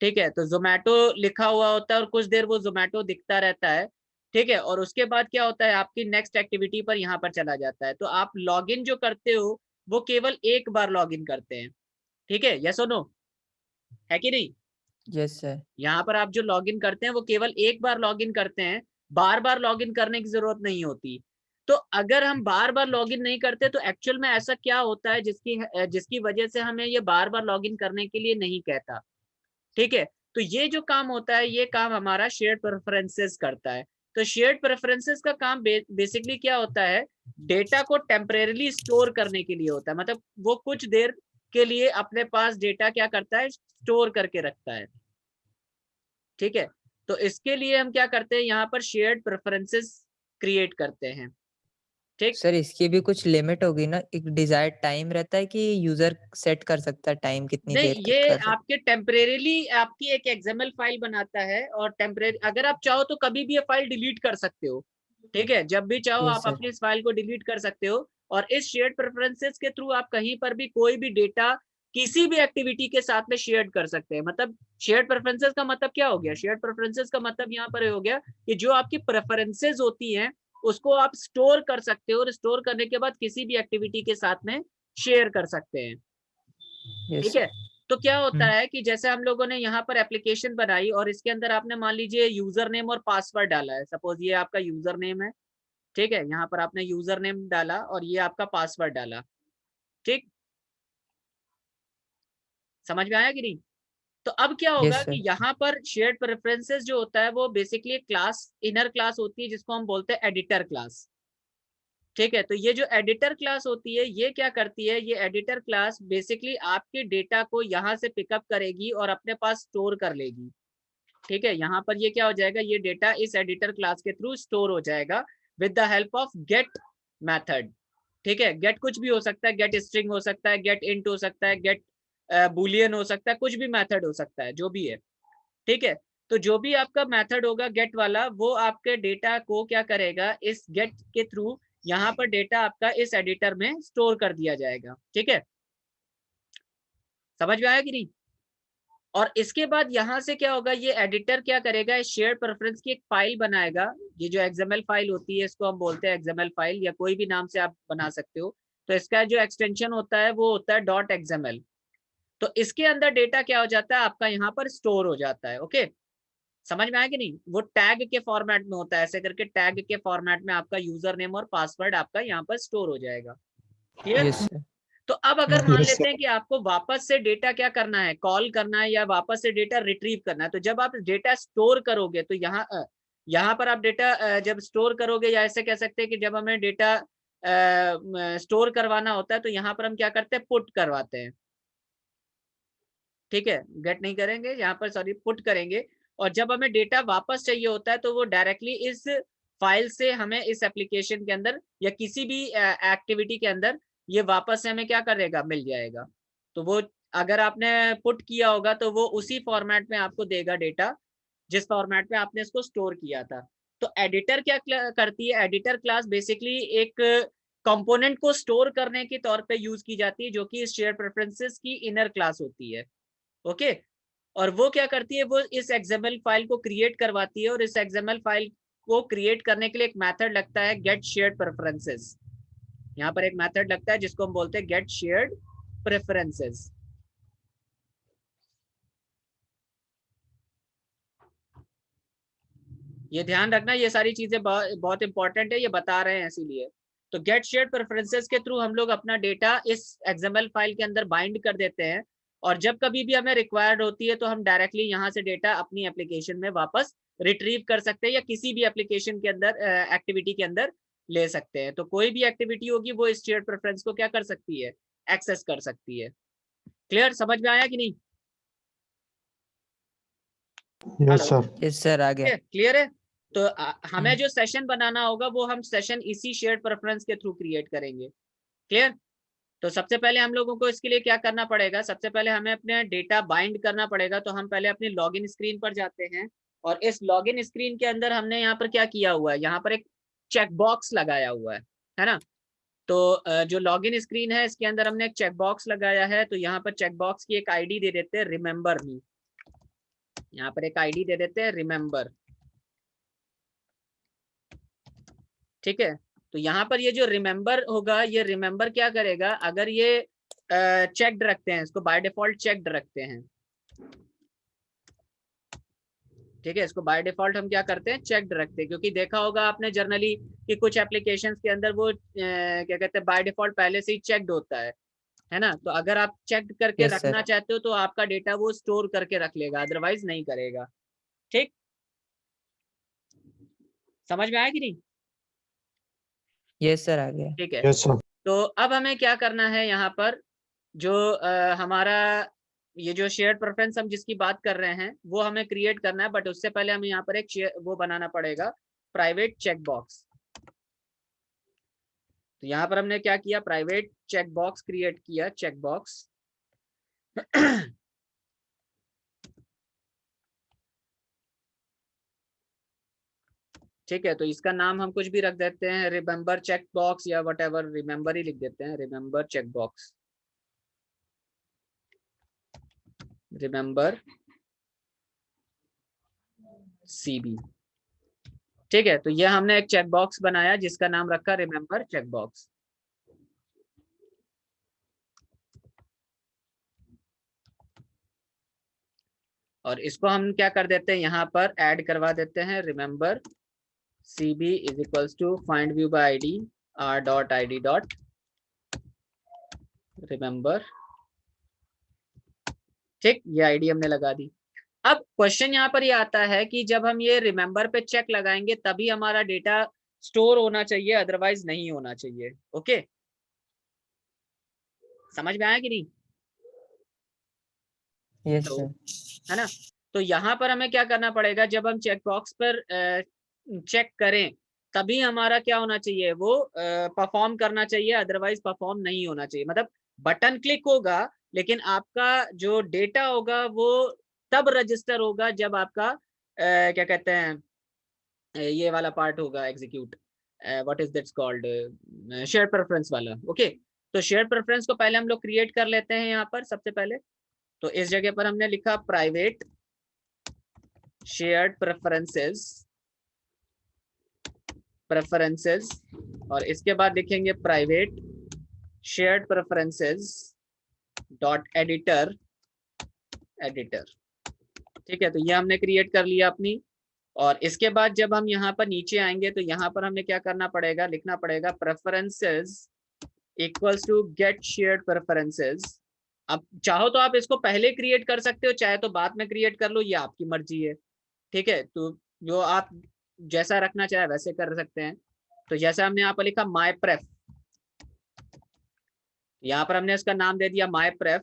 ठीक है। तो जोमेटो लिखा हुआ होता है और कुछ देर वो जोमेटो दिखता रहता है, ठीक है। और उसके बाद क्या होता है, आपकी नेक्स्ट एक्टिविटी पर यहाँ पर चला जाता है। तो आप लॉगिन जो करते हो वो केवल एक बार लॉगिन करते हैं, ठीक है। यस और नो, है कि नहीं? Yes sir. यहाँ पर आप जो लॉगिन करते हैं वो केवल एक बार लॉगिन करते हैं, बार बार लॉगिन करने की जरूरत नहीं होती। तो अगर हम बार बार लॉगिन नहीं करते तो एक्चुअल में ऐसा क्या होता है जिसकी वजह से हमें ये बार बार लॉगिन करने के लिए नहीं कहता, ठीक है। तो ये जो काम होता है, ये काम हमारा शेयर्ड प्रेफरेंसेस करता है। तो शेयर्ड प्रेफरेंसेस का काम बेसिकली क्या होता है, डेटा को टेम्परेरीली स्टोर करने के लिए होता है। मतलब वो कुछ देर के लिए अपने पास डेटा क्या करता है, स्टोर करके रखता है, ठीक है। तो इसके लिए हम क्या करते हैं, यहाँ पर शेयर्ड प्रेफरेंसेस क्रिएट करते हैं, ठीक। सर इसकी भी कुछ लिमिट होगी ना, एक डिजायर्ड टाइम रहता है कि यूजर सेट कर सकता है टाइम कितनी नहीं, देर तक ये कर सकता आपके टेम्परेरीली आपकी एक एक्सएमएल फाइल बनाता है, और टेम्परेरी अगर आप चाहो तो कभी भी ये फाइल डिलीट कर सकते हो, ठीक है, जब भी चाहो Yes, आप sir. अपनी इस फाइल को डिलीट कर सकते हो। और इस शेयर्ड प्रेफरेंसेस के थ्रू आप कहीं पर भी कोई भी डेटा किसी भी एक्टिविटी के साथ में शेयर कर सकते हैं। मतलब शेयर्ड प्रेफरेंसेस का मतलब क्या हो गया? शेयर्ड प्रेफरेंसेस का मतलब यहाँ पर हो गया कि जो आपकी प्रेफरेंसेस होती हैं उसको आप स्टोर कर सकते हो, और स्टोर करने के बाद किसी भी एक्टिविटी के साथ में शेयर कर सकते हैं। Yes, ठीक sir. है, तो क्या होता हम्म। है कि जैसे हम लोगों ने यहाँ पर एप्लीकेशन बनाई और इसके अंदर आपने मान लीजिए यूजर नेम और पासवर्ड डाला है। सपोज ये आपका यूजर नेम है, ठीक है, यहाँ पर आपने यूजर नेम डाला और ये आपका पासवर्ड डाला। ठीक, समझ में आया कि नहीं? तो अब क्या होगा Yes, कि sir. यहाँ पर शेयर्ड प्रेफरेंसेस जो होता है वो बेसिकली क्लास, इनर क्लास होती है जिसको हम बोलते हैं एडिटर क्लास। ठीक है, तो ये जो एडिटर क्लास होती है ये क्या करती है? ये एडिटर क्लास बेसिकली आपके डेटा को यहाँ से पिकअप करेगी और अपने पास स्टोर कर लेगी। ठीक है, यहाँ पर ये क्या हो जाएगा? ये डेटा इस एडिटर क्लास के थ्रू स्टोर हो जाएगा with the help of get method. ठीक है, गेट कुछ भी हो सकता है, गेट स्ट्रिंग हो सकता है, गेट इंट हो सकता है, गेट बुलियन हो सकता है, कुछ भी मेथड हो सकता है, जो भी है। ठीक है, तो जो भी आपका मेथड होगा गेट वाला, वो आपके डेटा को क्या करेगा? इस गेट के थ्रू यहाँ पर डेटा आपका इस एडिटर में स्टोर कर दिया जाएगा। ठीक है, समझ में आया कि नहीं? और इसके बाद यहाँ से क्या होगा? ये एडिटर क्या करेगा? शेयर प्रेफरेंस की एक फाइल बनाएगा। ये जो XML फाइल होती है इसको हम बोलते हैं XML फाइल, या कोई भी नाम से आप बना सकते हो। तो इसका जो एक्सटेंशन होता है वो होता है .xml। तो इसके अंदर डेटा क्या हो जाता है? आपका यहाँ पर स्टोर हो जाता है। ओके, समझ में आया कि नहीं? वो टैग के फॉर्मेट में होता है, ऐसे करके टैग के फॉर्मेट में आपका यूजर नेम और पासवर्ड आपका यहाँ पर स्टोर हो जाएगा। क्लियर? Yes, sir. तो अब अगर हम्म। मान Yes, लेते sir. हैं कि आपको वापस से डेटा क्या करना है? कॉल करना है या वापस से डेटा रिट्रीव करना है। तो जब आप डेटा स्टोर करोगे तो यहाँ पर आप डेटा जब स्टोर करोगे, या ऐसे कह सकते हैं कि जब हमें डेटा स्टोर करवाना होता है तो यहाँ पर हम क्या करते हैं? पुट करवाते हैं। ठीक है, गेट नहीं करेंगे यहाँ पर, सॉरी, पुट करेंगे। और जब हमें डेटा वापस चाहिए होता है तो वो डायरेक्टली इस फाइल से हमें इस एप्लीकेशन के अंदर या किसी भी एक्टिविटी के अंदर ये वापस से हमें क्या करेगा? मिल जाएगा। तो वो अगर आपने पुट किया होगा तो वो उसी फॉर्मेट में आपको देगा डेटा जिस फॉर्मेट में आपने इसको स्टोर किया था। तो एडिटर क्या करती है? एडिटर क्लास बेसिकली एक कंपोनेंट को स्टोर करने के तौर पे यूज की जाती है, जो कि शेयर प्रेफरेंसेस की इनर क्लास होती है। ओके, और वो क्या करती है? वो इस XML फाइल को क्रिएट करवाती है, और इस XML फाइल को क्रिएट करने के लिए एक मेथड लगता है गेट शेयर्ड प्रेफरेंसेस। यहाँ पर एक मेथड लगता है जिसको हम बोलते हैं गेट शेयर्ड प्रेफरेंसेस। ये ध्यान रखना, ये सारी चीजें बहुत इंपॉर्टेंट है, ये बता रहे हैं इसीलिए। तो गेट शेयर्ड प्रेफरेंसेस के थ्रू हम लोग अपना डेटा इस XML फाइल के अंदर बाइंड कर देते हैं, और जब कभी भी हमें रिक्वायर्ड होती है तो हम डायरेक्टली यहाँ से डेटा अपनी एप्लीकेशन में वापस रिट्रीव कर सकते हैं, या किसी भी एप्लीकेशन के अंदर एक्टिविटी के अंदर ले सकते हैं। तो कोई भी एक्टिविटी होगी वो इस शेयर्ड प्रेफरेंस को क्या कर सकती है? एक्सेस कर सकती है। क्लियर? समझ में आया कि नहीं? Yes, sir. Yes, sir. आ गया। क्लियर है? तो हमें जो सेशन बनाना होगा वो हम सेशन इसी शेयर्ड प्रेफरेंस के थ्रू क्रिएट करेंगे। क्लियर? तो सबसे पहले हम लोगों को इसके लिए क्या करना पड़ेगा? सबसे पहले हमें अपने डेटा बाइंड करना पड़ेगा। तो हम पहले अपनी लॉगिन स्क्रीन पर जाते हैं, और इस लॉगिन स्क्रीन के अंदर हमने यहाँ पर क्या किया हुआ है? यहाँ पर एक चेक बॉक्स लगाया हुआ है ना? तो जो लॉगिन स्क्रीन है इसके अंदर हमने एक चेक बॉक्स लगाया है। तो यहाँ पर चेक बॉक्स की एक आईडी दे देते हैं, रिमेंबर मी। यहाँ पर एक आईडी दे देते हैं, रिमेंबर। ठीक है, तो यहाँ पर ये जो रिमेंबर होगा, ये रिमेंबर क्या करेगा? अगर ये चेक्ड रखते हैं, इसको बाय डिफॉल्ट चेक्ड रखते हैं। ठीक है, इसको बाय डिफॉल्ट हम क्या करते हैं? चेक्ड रखते हैं, क्योंकि देखा होगा आपने जनरली कि कुछ एप्लीकेशंस के अंदर वो क्या कहते हैं, बाय डिफॉल्ट पहले से ही चेक्ड होता है ना? तो अगर आप चेक करके Yes, sir. रखना चाहते हो तो आपका डेटा वो स्टोर करके रख लेगा, अदरवाइज नहीं करेगा। ठीक, समझ में आया कि नहीं? Yes, sir. आ गया। ठीक है, Yes, sir. तो अब हमें क्या करना है? यहाँ पर जो हमारा ये जो शेयर्ड प्रेफरेंस हम जिसकी बात कर रहे हैं वो हमें क्रिएट करना है, बट उससे पहले हमें यहाँ पर एक वो बनाना पड़ेगा, प्राइवेट चेक बॉक्स। तो यहाँ पर हमने क्या किया? प्राइवेट चेक बॉक्स क्रिएट किया, चेक बॉक्स। ठीक है, तो इसका नाम हम कुछ भी रख देते हैं, रिमेम्बर चेक बॉक्स या वट एवर, रिमेम्बर ही लिख देते हैं, remember check box, remember CB. ठीक है, तो ये हमने एक चेक बॉक्स बनाया जिसका नाम रखा रिमेम्बर चेक बॉक्स। और इसको हम क्या कर देते हैं, यहाँ पर ऐड करवा देते हैं, रिमेम्बर cb is equals to find view by ID r dot id dot remember. ठीक, ये आईडी हमने लगा दी। अब क्वेश्चन यहाँ पर ये आता है कि जब हम ये रिमेम्बर पे चेक लगाएंगे तभी हमारा डेटा स्टोर होना चाहिए, अदरवाइज नहीं होना चाहिए। ओके, समझ में आया कि नहीं? यस तो, सर। है ना, तो यहाँ पर हमें क्या करना पड़ेगा, जब हम चेक बॉक्स पर चेक करें तभी हमारा क्या होना चाहिए, वो परफॉर्म करना चाहिए, अदरवाइज परफॉर्म नहीं होना चाहिए। मतलब बटन क्लिक होगा लेकिन आपका जो डेटा होगा वो तब रजिस्टर होगा जब आपका क्या कहते हैं, ये वाला पार्ट होगा execute, what is that's called, share preference वाला। ओके, तो शेयर प्रेफरेंस को पहले हम लोग क्रिएट कर लेते हैं यहाँ पर सबसे पहले। तो इस जगह पर हमने लिखा प्राइवेट शेयर्ड प्रेफरेंसेस और इसके बाद लिखेंगे private shared preferences dot editor. ठीक है, तो ये हमने क्रिएट कर लिया अपनी। और इसके बाद जब हम यहाँ पर नीचे आएंगे तो यहाँ पर हमें क्या करना पड़ेगा, लिखना पड़ेगा preferences equals to get shared preferences. अब चाहो तो आप इसको पहले क्रिएट कर सकते हो, चाहे तो बाद में क्रिएट कर लो, ये आपकी मर्जी है। ठीक है, तो जो आप जैसा रखना चाहे वैसे कर सकते हैं। तो जैसा हमने यहाँ पर लिखा माई प्रेफ, यहाँ पर हमने इसका नाम दे दिया माई प्रेफ।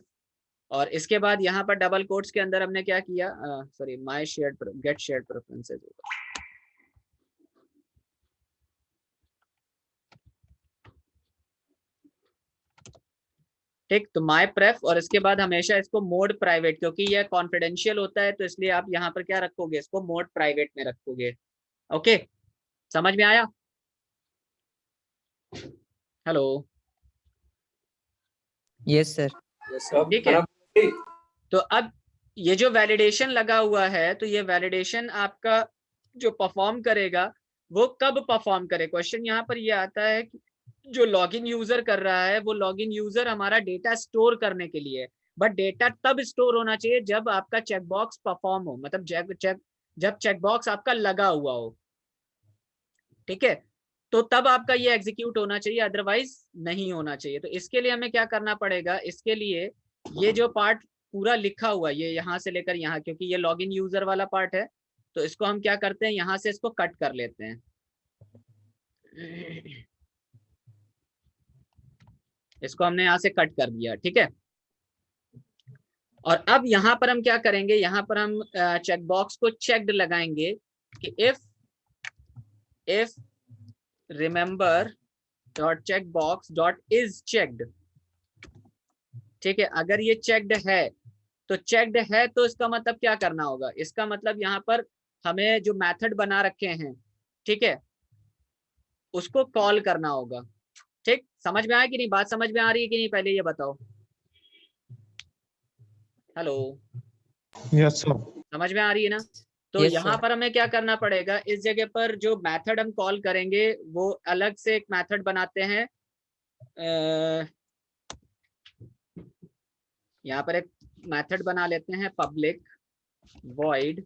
और इसके बाद यहाँ पर डबल कोट्स के अंदर हमने क्या किया, सॉरी, माई शेयर्ड गेट शेयर्ड प्रेफरेंसेस होगा। ठीक, तो माई प्रेफ और इसके बाद हमेशा इसको मोड प्राइवेट, क्योंकि यह कॉन्फिडेंशियल होता है तो इसलिए आप यहाँ पर क्या रखोगे, इसको मोड प्राइवेट में रखोगे। ओके, समझ में आया? Hello, yes sir. ठीक है, तो अब ये जो वैलिडेशन लगा हुआ है, तो ये वैलिडेशन आपका जो परफॉर्म करेगा वो कब परफॉर्म करे, क्वेश्चन यहाँ पर ये आता है कि जो लॉगिन यूजर कर रहा है वो लॉगिन यूजर हमारा डेटा स्टोर करने के लिए, बट डेटा तब स्टोर होना चाहिए जब आपका चेकबॉक्स परफॉर्म हो, मतलब जब चेकबॉक्स आपका लगा हुआ हो। ठीक है, तो तब आपका ये एग्जीक्यूट होना चाहिए, अदरवाइज नहीं होना चाहिए। तो इसके लिए हमें क्या करना पड़ेगा, इसके लिए ये जो पार्ट पूरा लिखा हुआ है, ये यहाँ से लेकर यहाँ, क्योंकि ये लॉगिन यूजर वाला पार्ट है, तो इसको हम क्या करते हैं, यहाँ से इसको कट कर लेते हैं। इसको हमने यहाँ से कट कर दिया। ठीक है, और अब यहाँ पर हम क्या करेंगे, यहाँ पर हम चेकबॉक्स को चेक्ड लगाएंगे कि if remember dot check box dot is checked. ठीक है, अगर ये चेक्ड है तो चेक्ड है तो इसका मतलब क्या करना होगा, इसका मतलब यहाँ पर हमें जो मेथड बना रखे हैं, ठीक है, उसको कॉल करना होगा। ठीक, समझ में आया कि नहीं, बात समझ में आ रही है कि नहीं, पहले ये बताओ। Hello, yes sir. समझ में आ रही है ना? तो Yes, यहाँ sir. पर हमें क्या करना पड़ेगा, इस जगह पर जो मेथड हम कॉल करेंगे वो अलग से एक मेथड बनाते हैं। यहाँ पर एक मेथड बना लेते हैं, पब्लिक वॉइड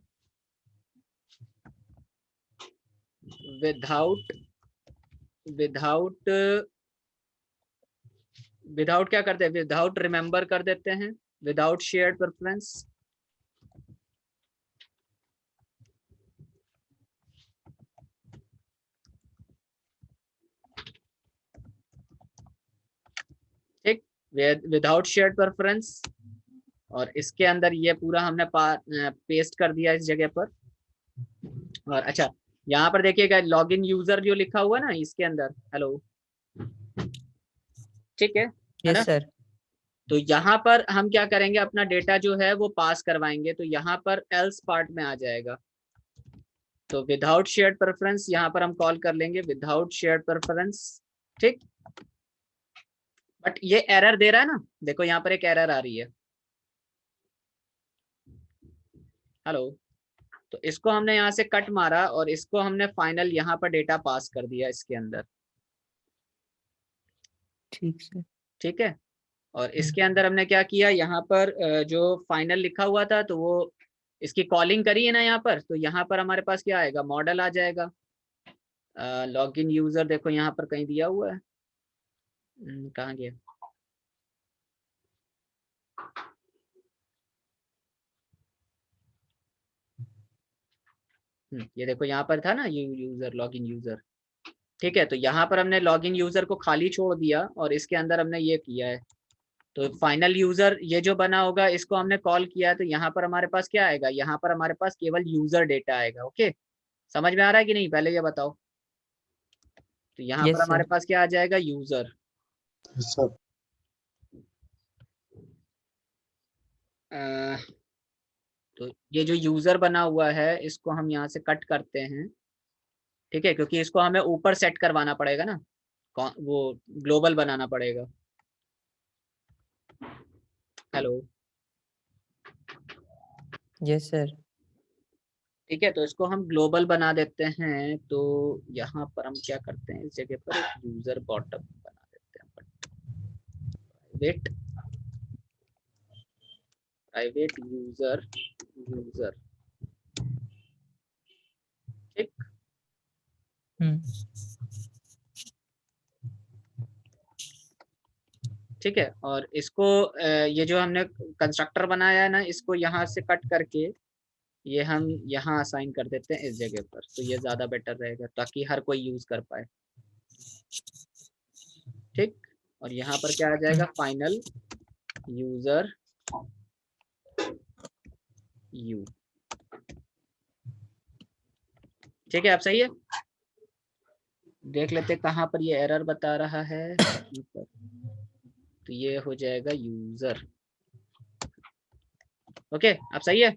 विदाउट क्या करते हैं, विदाउट रिमेम्बर कर देते हैं, विदाउट शेयर्ड प्रेफरेंस। ठीक, विदाउट शेयर्ड प्रेफरेंस। और इसके अंदर ये पूरा हमने पेस्ट कर दिया इस जगह पर। और अच्छा, यहाँ पर देखिएगा लॉगिन यूजर जो लिखा हुआ है ना इसके अंदर, हेलो, ठीक है ना? Yes sir. तो यहाँ पर हम क्या करेंगे, अपना डेटा जो है वो पास करवाएंगे, तो यहाँ पर एल्स पार्ट में आ जाएगा। तो विदाउट शेयर्ड प्रेफरेंस यहाँ पर हम कॉल कर लेंगे विदाउट शेयर्ड प्रेफरेंस, ठीक। बट ये एरर दे रहा है ना, देखो यहाँ पर एक एरर आ रही है, हेलो। तो इसको हमने यहाँ से कट मारा और इसको हमने फाइनल यहाँ पर डेटा पास कर दिया इसके अंदर, ठीक सर। ठीक है। और इसके अंदर हमने क्या किया, यहाँ पर जो फाइनल लिखा हुआ था तो वो इसकी कॉलिंग करी है ना यहाँ पर, तो यहाँ पर हमारे पास क्या आएगा, मॉडल आ जाएगा। लॉगिन यूजर देखो यहाँ पर कहीं दिया हुआ है, कहाँ गया, ये देखो यहाँ पर था ना यूजर, लॉगिन यूजर, ठीक है। तो यहाँ पर हमने लॉगिन यूजर को खाली छोड़ दिया और इसके अंदर हमने ये किया है, तो फाइनल यूजर ये जो बना होगा इसको हमने कॉल किया है, तो यहाँ पर हमारे पास क्या आएगा, यहाँ पर हमारे पास केवल यूजर डेटा आएगा। ओके, समझ में आ रहा है कि नहीं, पहले ये बताओ। तो यहाँ पर यस हमारे सर। पास क्या आ जाएगा, यूजर। Yes, sir. तो ये जो यूजर बना हुआ है इसको हम यहाँ से कट करते हैं, ठीक है, क्योंकि इसको हमें ऊपर सेट करवाना पड़ेगा ना, वो ग्लोबल बनाना पड़ेगा। Hello, yes sir. ठीक है। तो इसको हम ग्लोबल बना देते हैं, तो यहाँ पर हम क्या करते हैं, इस जगह पर एक यूजर बॉटम बना देते हैं, प्राइवेट यूजर, ठीक। ठीक है। और इसको ये जो हमने कंस्ट्रक्टर बनाया है ना, इसको यहाँ से कट करके ये हम यहाँ असाइन कर देते हैं इस जगह पर, तो ये ज्यादा बेटर रहेगा ताकि हर कोई यूज कर पाए, ठीक। और यहाँ पर क्या आ जाएगा, फाइनल यूजर यू, ठीक है। अब सही है, देख लेते कहाँ पर ये एरर बता रहा है, तो ये हो जाएगा यूजर। ओके, अब सही है,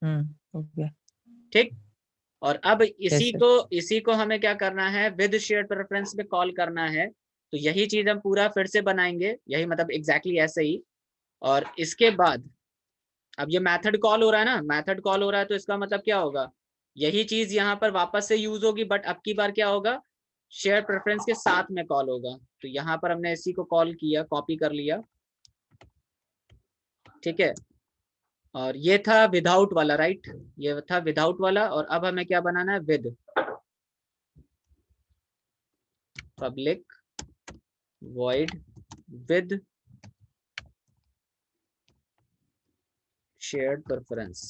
ओके। ठीक। और अब यस सर। इसी को हमें क्या करना है, विद शेयर्ड प्रेफरेंस में कॉल करना है। तो यही चीज हम पूरा फिर से बनाएंगे, यही मतलब एग्जैक्टली ऐसे ही। और इसके बाद अब ये मेथड कॉल हो रहा है ना, मेथड कॉल हो रहा है, तो इसका मतलब क्या होगा, यही चीज यहाँ पर वापस से यूज होगी, बट अब की बार क्या होगा, शेयर प्रेफरेंस के साथ में कॉल होगा। तो यहाँ पर हमने इसी को कॉल किया, कॉपी कर लिया, ठीक है। और ये था विदाउट वाला, राइट, ये था विदाउट वाला। और अब हमें क्या बनाना है, with public void with shared preference।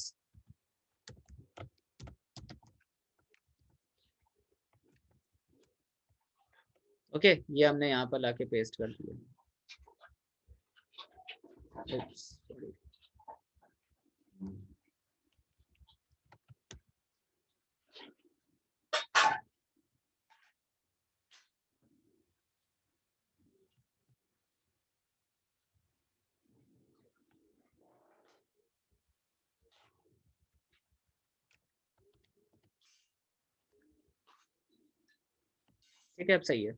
Okay, ये हमने यहाँ पर लाके पेस्ट कर दिया। ठीक है, अब सही है।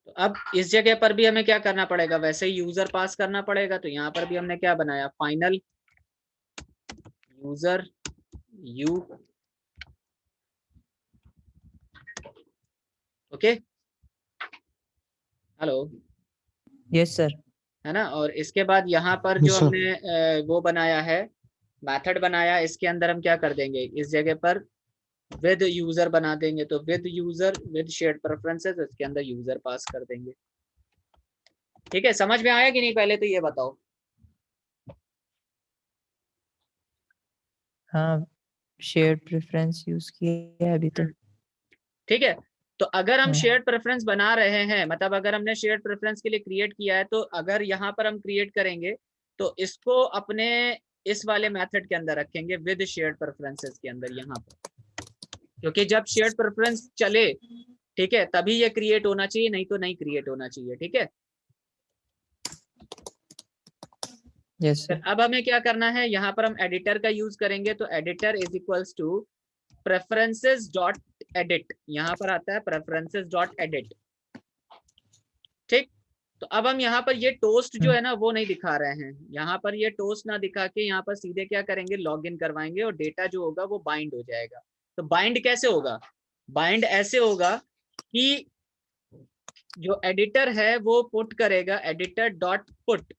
तो अब इस जगह पर भी हमें क्या करना पड़ेगा, वैसे ही यूजर पास करना पड़ेगा। तो यहाँ पर भी हमने क्या बनाया, final user you, okay, hello, yes sir. है ना। और इसके बाद यहाँ पर Yes, जो sir. हमने वो बनाया है, मेथड बनाया, इसके अंदर हम क्या कर देंगे, इस जगह पर विद यूजर बना देंगे। तो with user with shared preferences, इसके अंदर यूजर पास कर देंगे। ठीक है, समझ में आया कि नहीं, पहले तो ये बताओ। हाँ, शेयर्ड प्रेफरेंस यूज किया है अभी तो। ठीक है। तो अगर हम हाँ। शेयर्ड प्रेफरेंस बना रहे हैं, मतलब अगर हमने शेयर्ड प्रेफरेंस के लिए क्रिएट किया है, तो अगर यहाँ पर हम क्रिएट करेंगे तो इसको अपने इस वाले मेथड के अंदर रखेंगे, विद शेयर्ड प्रेफरेंसेस के अंदर यहाँ पर, क्योंकि जब शेयर्ड प्रेफरेंस चले, ठीक है, तभी ये क्रिएट होना चाहिए, नहीं तो नहीं क्रिएट होना चाहिए। ठीक है, यस फिर सर। अब हमें क्या करना है, यहाँ पर हम एडिटर का यूज करेंगे, तो editor is equals to preferences dot edit, यहाँ पर आता है प्रेफरेंसेस डॉट एडिट। ठीक, तो अब हम यहाँ पर ये टोस्ट जो है ना वो नहीं दिखा रहे हैं, यहाँ पर ये टोस्ट ना दिखा के यहाँ पर सीधे क्या करेंगे, लॉग इन करवाएंगे और डेटा जो होगा वो बाइंड हो जाएगा। तो बाइंड कैसे होगा, बाइंड ऐसे होगा कि जो एडिटर है वो पुट करेगा एडिटर डॉट पुट,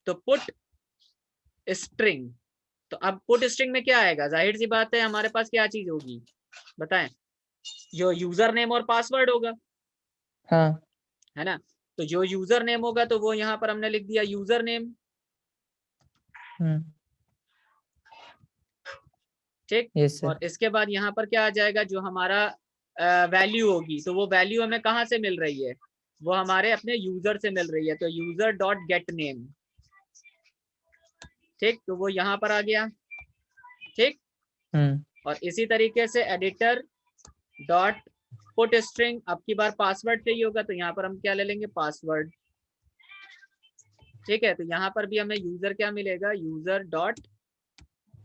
तो पुट स्ट्रिंग, तो अब पुट स्ट्रिंग में क्या आएगा, जाहिर सी बात है हमारे पास क्या चीज होगी बताएं, जो यूजर नेम और पासवर्ड होगा, हाँ। है ना। तो जो यूजर नेम होगा तो वो यहाँ पर हमने लिख दिया यूजर नेम। ठीक, यस सर। और इसके बाद यहाँ पर क्या आ जाएगा, जो हमारा वैल्यू होगी, तो वो वैल्यू हमें कहाँ से मिल रही है, वो हमारे अपने यूजर से मिल रही है, तो यूजर डॉट गेट नेम। ठीक, तो वो यहाँ पर आ गया। ठीक, और इसी तरीके से एडिटर डॉट पुट स्ट्रिंग, अब की बार पासवर्ड चाहिए होगा तो यहाँ पर हम क्या ले लेंगे, पासवर्ड। ठीक है, तो यहाँ पर भी हमें यूजर क्या मिलेगा, user dot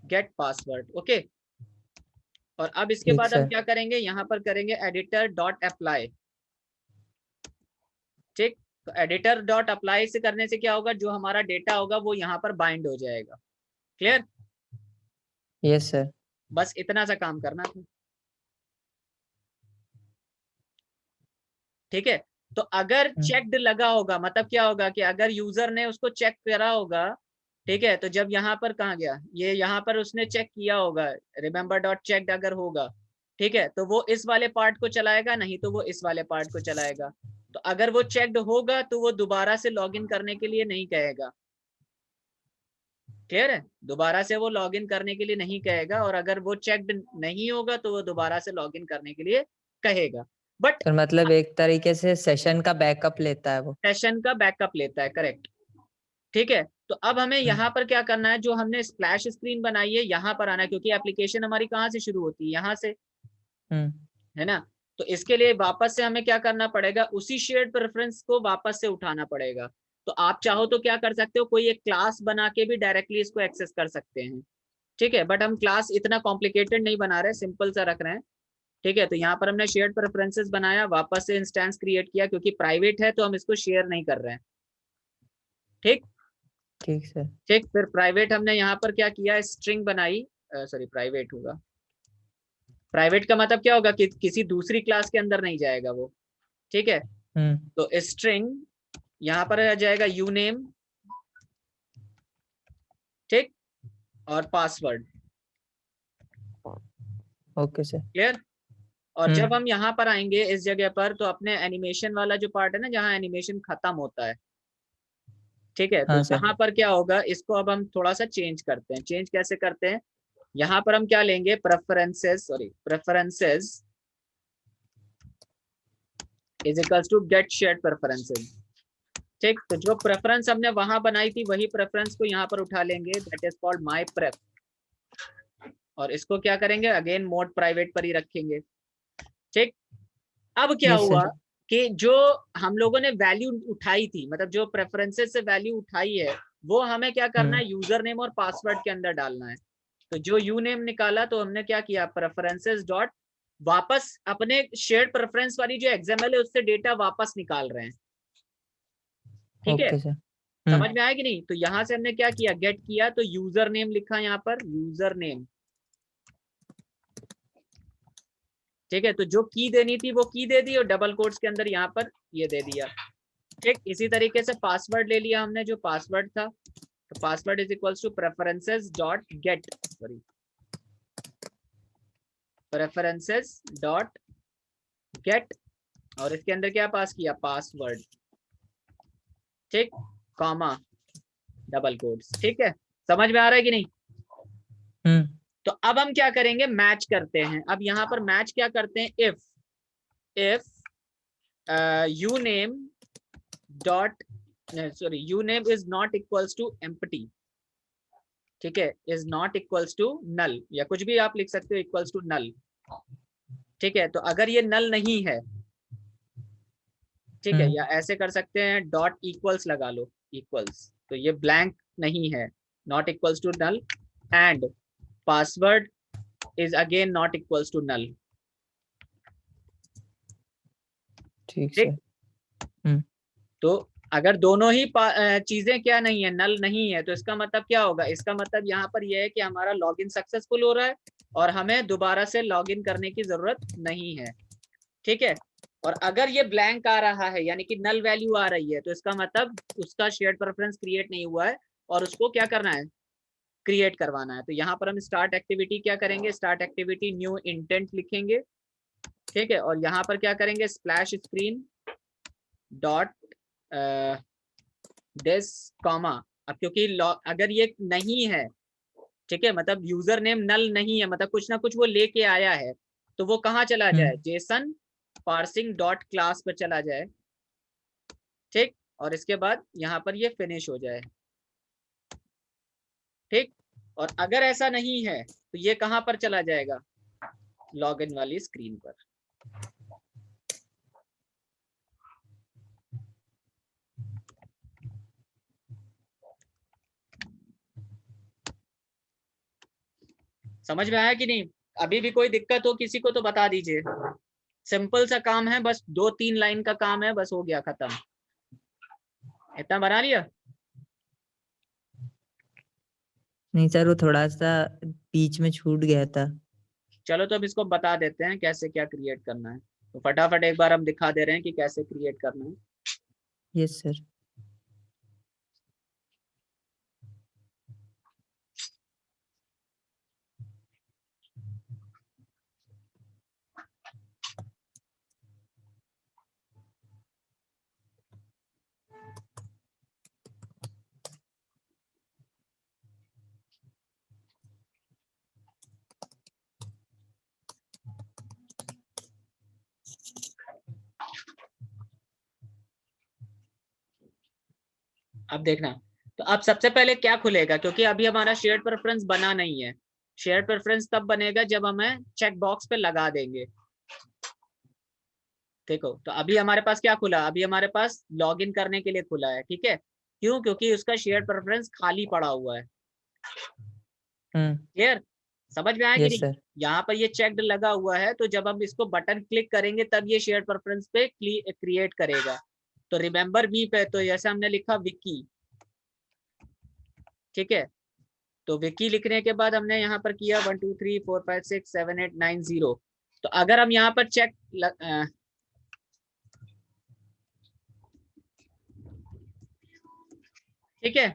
gate password. Okay, और अब इसके ठीक बाद हम सर। क्या करेंगे, यहाँ पर करेंगे एडिटर डॉट अप्लाई। ठीक, तो एडिटर डॉट अप्लाई से करने से क्या होगा, जो हमारा डेटा होगा वो यहाँ पर बाइंड हो जाएगा। क्लियर? Yes sir. बस इतना सा काम करना था। ठीक है, तो अगर चेक्ड लगा होगा, मतलब क्या होगा कि अगर यूजर ने उसको चेक करा होगा, ठीक है, तो जब यहाँ पर कहाँ गया, ये यहाँ पर उसने चेक किया होगा, रिमेंबर डॉट चेक्ड अगर होगा, ठीक है, तो वो इस वाले पार्ट को चलाएगा, नहीं तो वो इस वाले पार्ट को चलाएगा। तो अगर वो चेक्ड होगा तो वो दोबारा से लॉगिन करने के लिए नहीं कहेगा। क्लियर है, दोबारा से वो लॉगिन करने के लिए नहीं कहेगा, और अगर वो चेक्ड नहीं होगा तो वो दोबारा से लॉगिन करने के लिए कहेगा। बट तो मतलब एक तरीके से सेशन का बैकअप लेता है वो। सेशन का बैकअप लेता है, करेक्ट। ठीक है, तो अब हमें यहाँ पर क्या करना है, जो हमने स्प्लैश स्क्रीन बनाई है यहाँ पर आना है, क्योंकि एप्लीकेशन हमारी कहाँ से शुरू होती है, यहाँ से, है ना। तो इसके लिए वापस से हमें क्या करना पड़ेगा, उसी शेयर्ड प्रेफरेंस को वापस से उठाना पड़ेगा। तो आप चाहो तो क्या कर सकते हो, कोई एक क्लास बना के भी डायरेक्टली इसको एक्सेस कर सकते हैं। ठीक है, बट हम क्लास इतना कॉम्प्लिकेटेड नहीं बना रहे, सिंपल सा रख रहे हैं। ठीक है, तो यहाँ पर हमने शेयर्ड प्रेफरेंसेस बनाया, वापस से इंस्टेंस क्रिएट किया, क्योंकि प्राइवेट है तो हम इसको शेयर नहीं कर रहे हैं। ठीक, ठीक सर। ठीक, फिर प्राइवेट हमने यहाँ पर क्या किया, स्ट्रिंग बनाई, सॉरी प्राइवेट होगा, प्राइवेट का मतलब क्या होगा कि किसी दूसरी क्लास के अंदर नहीं जाएगा वो। ठीक है, तो स्ट्रिंग यहाँ पर आ जाएगा यू नेम, ठीक, और पासवर्ड। Okay sir. क्लियर? और जब हम यहाँ पर आएंगे इस जगह पर, तो अपने एनिमेशन वाला जो पार्ट है ना, जहाँ एनिमेशन खत्म होता है, ठीक है, तो हाँ सर। यहाँ पर क्या होगा, इसको अब हम थोड़ा सा चेंज करते हैं। चेंज कैसे करते हैं, यहाँ पर हम क्या लेंगे, preferences, sorry preferences is equals to get shared preferences. ठीक, तो जो प्रेफरेंस हमने वहां बनाई थी वही प्रेफरेंस को यहाँ पर उठा लेंगे, दैट इज कॉल्ड माय प्रेफ, और इसको क्या करेंगे, अगेन मोड प्राइवेट पर ही रखेंगे। ठीक, अब क्या हुआ कि जो हम लोगों ने वैल्यू उठाई थी, मतलब जो प्रेफरेंसेस से वैल्यू उठाई है, वो हमें क्या करना है, यूजर नेम और पासवर्ड के अंदर डालना है। तो जो यू नेम निकाला, तो हमने क्या किया, प्रेफरेंसेस डॉट वापस अपने शेयर्ड प्रेफरेंस वाली जो एक्सएमएल है उससे डेटा वापस निकाल रहे हैं। ठीक है, समझ में आया कि नहीं। तो यहाँ से हमने क्या किया, गेट किया, तो यूजर नेम लिखा यहाँ पर, यूजर नेम। ठीक है, तो जो की देनी थी वो की दे दी, और डबल कोट्स के अंदर यहाँ पर ये दे दिया। ठीक, इसी तरीके से पासवर्ड ले लिया हमने, जो पासवर्ड था, तो password is equals to preferences dot get, sorry preferences dot get, और इसके अंदर क्या पास किया, पासवर्ड। ठीक, कॉमा डबल कोट्स। ठीक है, समझ में आ रहा है कि नहीं। तो अब हम क्या करेंगे, मैच करते हैं। अब यहाँ पर मैच क्या करते हैं, if u name dot, sorry u name is not equals to empty, ठीक है, is not equals to null, या कुछ भी आप लिख सकते हो, इक्वल्स टू नल। ठीक है, तो अगर ये नल नहीं है, ठीक है, या ऐसे कर सकते हैं, डॉट इक्वल्स लगा लो, इक्वल्स, तो ये ब्लैंक नहीं है, not equals to null, and password is again not equals to null. ठीक ठीक। सर। तो अगर दोनों ही चीजें क्या नहीं है, नल नहीं है, तो इसका मतलब क्या होगा, इसका मतलब यहाँ पर यह है कि हमारा लॉगिन सक्सेसफुल हो रहा है और हमें दोबारा से लॉगिन करने की जरूरत नहीं है। ठीक है। और अगर ये ब्लैंक आ रहा है यानी कि नल वैल्यू आ रही है, तो इसका मतलब उसका शेयर्ड प्रेफरेंस क्रिएट नहीं हुआ है और उसको क्या करना है, क्रिएट करवाना है। तो यहाँ पर हम स्टार्ट एक्टिविटी क्या करेंगे, स्टार्ट एक्टिविटी न्यू इंटेंट लिखेंगे। ठीक है। और यहाँ पर क्या करेंगे, splash screen dot this comma. अब क्योंकि अगर ये नहीं है, ठीक है, मतलब यूजर नेम नल नहीं है, मतलब कुछ ना कुछ वो लेके आया है, तो वो कहाँ चला जाए, जेसन पार्सिंग डॉट क्लास पर चला जाए। ठीक। और इसके बाद यहाँ पर ये फिनिश हो जाए। ठीक। और अगर ऐसा नहीं है तो ये कहाँ पर चला जाएगा, लॉगिन वाली स्क्रीन पर। समझ में आया कि नहीं? अभी भी कोई दिक्कत हो किसी को तो बता दीजिए। सिंपल सा काम है, बस 2-3 लाइन का काम है, बस हो गया खत्म। इतना बना लिया? नहीं सर, वो थोड़ा सा बीच में छूट गया था। चलो तो अब इसको बता देते हैं कैसे क्या क्रिएट करना है। तो फटाफट एक बार हम दिखा दे रहे हैं कि कैसे क्रिएट करना है। Yes sir. अब देखना, तो अब सबसे पहले क्या खुलेगा, क्योंकि अभी हमारा शेयर्ड प्रेफरेंस बना नहीं है। शेयर्ड प्रेफरेंस तब बनेगा जब हमें चेक बॉक्स पे लगा देंगे। देखो, तो अभी हमारे पास क्या खुला, अभी हमारे पास लॉगिन करने के लिए खुला है। ठीक है। क्यों? क्योंकि उसका शेयर्ड प्रेफरेंस खाली पड़ा हुआ है। क्लियर? समझ में आया कि यस नहीं? सर। यहाँ पर ये चेक्ड लगा हुआ है, तो जब हम इसको बटन क्लिक करेंगे तब ये शेयर प्रेफरेंस पे क्रिएट करेगा। तो रिमेंबर मी पे तो जैसे हमने लिखा विकी। ठीक है। तो विकी लिखने के बाद हमने यहाँ पर किया 1 2 3 4 5 6 7 8 9 0। तो अगर हम यहाँ पर चेक ठीक है,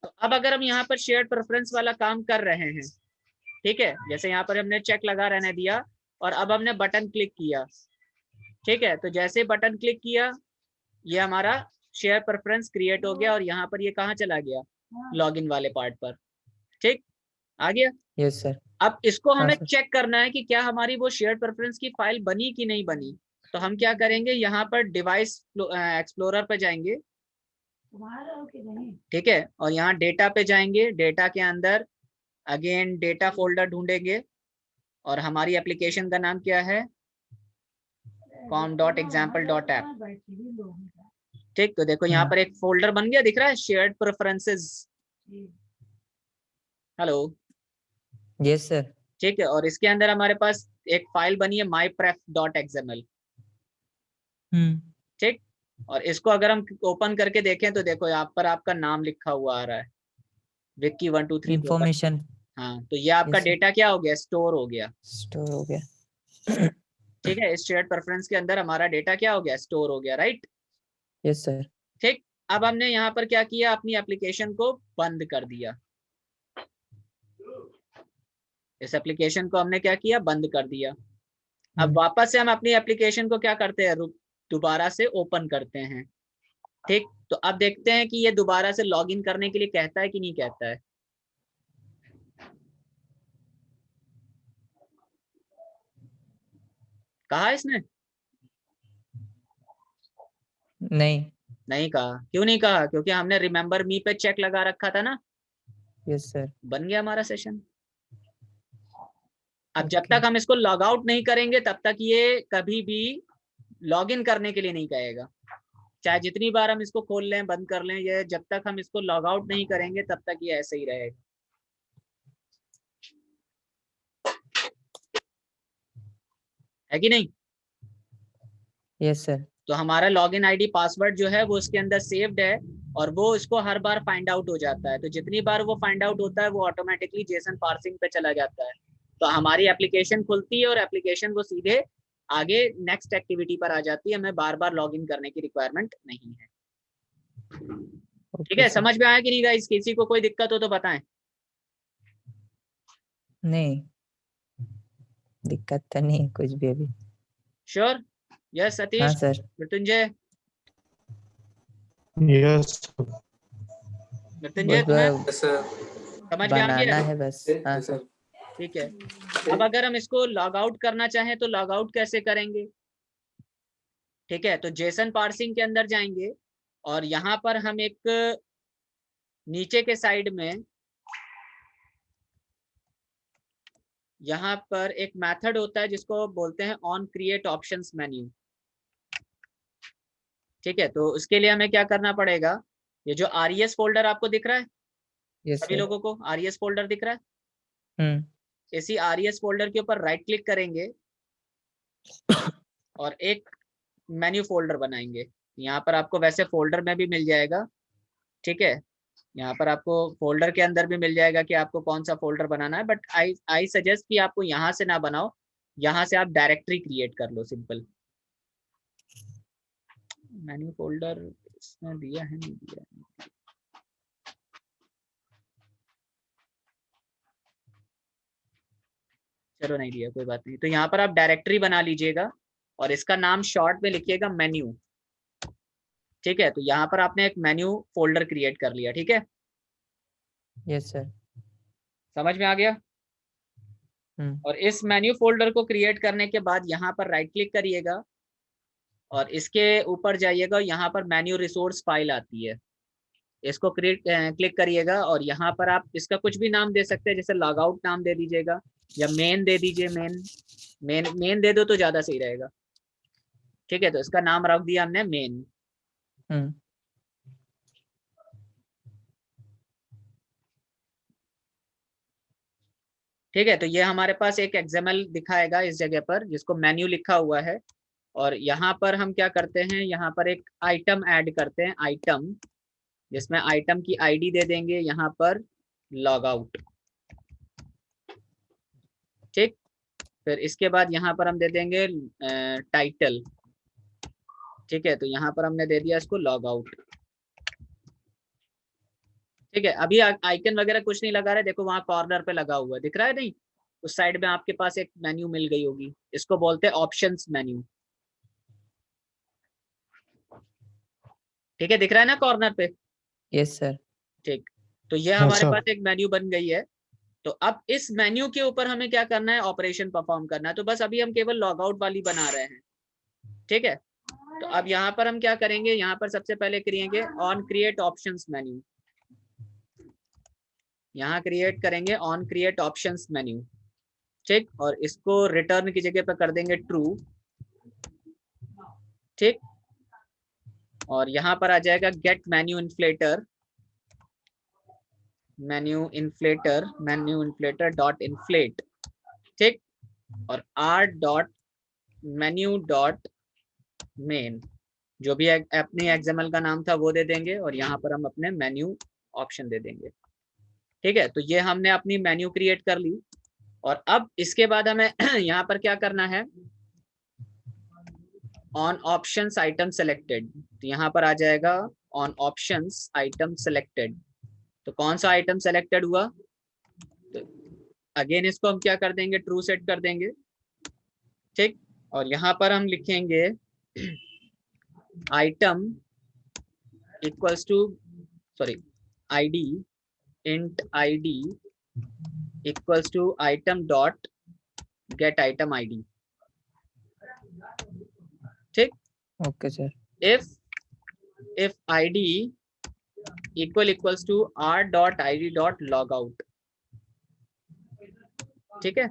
तो अब अगर हम यहाँ पर शेयर प्रेफरेंस वाला काम कर रहे हैं, ठीक है, जैसे यहाँ पर हमने चेक लगा रहने दिया और अब हमने बटन क्लिक किया। ठीक है। तो जैसे बटन क्लिक किया, ये हमारा शेयर प्रेफरेंस क्रिएट हो गया और यहाँ पर ये कहाँ चला गया, लॉगिन वाले पार्ट पर। ठीक, आ गया? Yes sir. अब इसको हाँ हमें सर। चेक करना है कि क्या हमारी वो शेयर प्रेफरेंस की फाइल बनी कि नहीं बनी। तो हम क्या करेंगे, यहाँ पर डिवाइस एक्सप्लोरर पे जाएंगे। ठीक है। और यहाँ डेटा पे जाएंगे, डेटा के अंदर अगेन डेटा फोल्डर ढूंढेंगे और हमारी एप्लीकेशन का नाम क्या है, com.example.app। ठीक। तो देखो यहाँ पर एक फोल्डर बन गया, दिख रहा है, shared preferences. Hello? Yes sir. ठीक है। और इसके अंदर हमारे पास एक फाइल बनी है mypref.xml। ठीक। और इसको अगर हम ओपन करके देखें तो देखो यहाँ पर आपका नाम लिखा हुआ आ रहा है, विक्की 1 2 3 4 5। इंफॉर्मेशन। हाँ, तो ये आपका Yes, sir. डेटा क्या हो गया, स्टोर हो गया। स्टोर हो गया। ठीक है। इस शेयर्ड प्रेफरेंस के अंदर हमारा डेटा क्या हो गया, स्टोर हो गया, राइट? Yes sir. ठीक। अब हमने यहाँ पर क्या किया, अपनी एप्लीकेशन को बंद कर दिया। इस एप्लीकेशन को हमने क्या किया, बंद कर दिया। अब वापस से हम अपनी एप्लीकेशन को क्या करते हैं, दोबारा से ओपन करते हैं। ठीक। तो अब देखते हैं कि ये दोबारा से लॉगिन करने के लिए कहता है कि नहीं कहता है। कहा इसने? नहीं कहा। क्यों नहीं कहा? क्योंकि हमने रिमेंबर मी पे चेक लगा रखा था ना। Yes sir. बन गया हमारा सेशन। अब जब तक हम इसको लॉग आउट नहीं करेंगे तब तक ये कभी भी लॉगिन करने के लिए नहीं कहेगा। चाहे जितनी बार हम इसको खोल लें बंद कर लें, ये जब तक हम इसको लॉग आउट नहीं करेंगे तब तक ये ऐसे ही रहेगा। है कि नहीं? Yes sir. तो हमारा लॉगिन आईडी पासवर्ड जो है वो उसके अंदर सेव्ड है और वो इसको हर बार फाइंड आउट हो जाता है। तो जितनी बार वो फाइंड आउट होता है वो ऑटोमेटिकली जेसन पार्सिंग पे चला जाता है। तो हमारी एप्लीकेशन खुलती है और एप्लीकेशन वो सीधे आगे नेक्स्ट एक्टिविटी पर आ जाती है, हमें बार बार लॉगिन करने की रिक्वायरमेंट नहीं है। ठीक है, समझ में आया कि नहीं गाइस? किसी को कोई दिक्कत हो तो बताएं। नहीं, दिक्कत तो नहीं कुछ भी अभी। श्योर? यस हाँ सतीश, सर। मृत्युंजय, यस मृत्युंजय बस तुम्हें समझ में आ बनाना गया? है बस। हाँ सर। ठीक है, अब अगर हम इसको लॉग आउट करना चाहें तो लॉग आउट कैसे करेंगे? ठीक है, तो जेसन पार्सिंग के अंदर जाएंगे और यहाँ पर हम एक नीचे के साइड में यहाँ पर एक मेथड होता है जिसको बोलते हैं ऑन क्रिएट ऑप्शंस मेन्यू। ठीक है, तो उसके लिए हमें क्या करना पड़ेगा, ये जो RES फोल्डर आपको दिख रहा है, यस सभी सर। लोगों को RES फोल्डर दिख रहा है? इसी RES फोल्डर के ऊपर राइट क्लिक करेंगे और एक मेन्यू फोल्डर बनाएंगे। यहाँ पर आपको वैसे फोल्डर में भी मिल जाएगा। ठीक है, यहाँ पर आपको फोल्डर के अंदर भी मिल जाएगा कि आपको कौन सा फोल्डर बनाना है, बट आई सजेस्ट कि आपको यहाँ से ना बनाओ, यहाँ से आप डायरेक्टरी क्रिएट कर लो सिंपल। मेन्यू फोल्डर इसमें दिया है, नहीं दिया है? चलो नहीं दिया, कोई बात नहीं। तो यहाँ पर आप डायरेक्टरी बना लीजिएगा और इसका नाम शॉर्ट में लिखिएगा मेन्यू। ठीक है, तो यहाँ पर आपने एक मेन्यू फोल्डर क्रिएट कर लिया। ठीक है, यस सर। समझ में आ गया? और इस मेन्यू फोल्डर को क्रिएट करने के बाद यहाँ पर राइट क्लिक करिएगा और इसके ऊपर जाइएगा, यहाँ पर मेन्यू रिसोर्स फाइल आती है, इसको क्लिक करिएगा और यहाँ पर आप इसका कुछ भी नाम दे सकते हैं, जैसे लॉग आउट नाम दे दीजिएगा या मेन दे दीजिए। मेन दे दो तो ज्यादा सही रहेगा। ठीक है, तो इसका नाम रख दिया हमने मेन। ठीक है, तो ये हमारे पास एक XML दिखाएगा इस जगह पर जिसको मेन्यू लिखा हुआ है और यहाँ पर हम क्या करते हैं, यहाँ पर एक आइटम ऐड करते हैं, आइटम, जिसमें आइटम की आईडी दे देंगे यहाँ पर लॉग आउट। ठीक, फिर इसके बाद यहाँ पर हम दे देंगे टाइटल। ठीक है, तो यहाँ पर हमने दे दिया इसको लॉग आउट। ठीक है, अभी आइकन वगैरह कुछ नहीं लगा रहे, देखो वहां कॉर्नर पे लगा हुआ है, दिख रहा है? नहीं, उस साइड में आपके पास एक मेन्यू मिल गई होगी, इसको बोलते हैं ऑप्शंस मेन्यू। ठीक है, दिख रहा है ना कॉर्नर पे? Yes sir. ठीक, तो ये हमारे पास एक मेन्यू बन गई है। तो अब इस मेन्यू के ऊपर हमें क्या करना है, ऑपरेशन परफॉर्म करना है। तो बस अभी हम केवल लॉग आउट वाली बना रहे हैं। ठीक है, तो अब यहाँ पर हम क्या करेंगे, यहाँ पर सबसे पहले करेंगे ऑन क्रिएट ऑप्शंस मेन्यू। यहाँ क्रिएट करेंगे ऑन क्रिएट ऑप्शंस मेन्यू। ठीक, और इसको रिटर्न की जगह पर कर देंगे ट्रू। ठीक, और यहाँ पर आ जाएगा get menu inflater, menu inflater dot inflate. ठीक, और r dot menu dot main, जो भी अपने XML का नाम था वो दे देंगे और यहाँ पर हम अपने मेन्यू ऑप्शन दे देंगे। ठीक है, तो ये हमने अपनी मेन्यू क्रिएट कर ली और अब इसके बाद हमें यहाँ पर क्या करना है, ऑन ऑप्शंस आइटम सेलेक्टेड। तो यहाँ पर आ जाएगा ऑन ऑप्शंस आइटम सेलेक्टेड। तो कौन सा आइटम सेलेक्टेड हुआ, तो अगेन इसको हम क्या कर देंगे, ट्रू सेट कर देंगे। ठीक, और यहाँ पर हम लिखेंगे item equals to ID, int ID equals to item dot get item ID. ठीक, okay sir. if id equals to r dot id dot log out। ठीक है,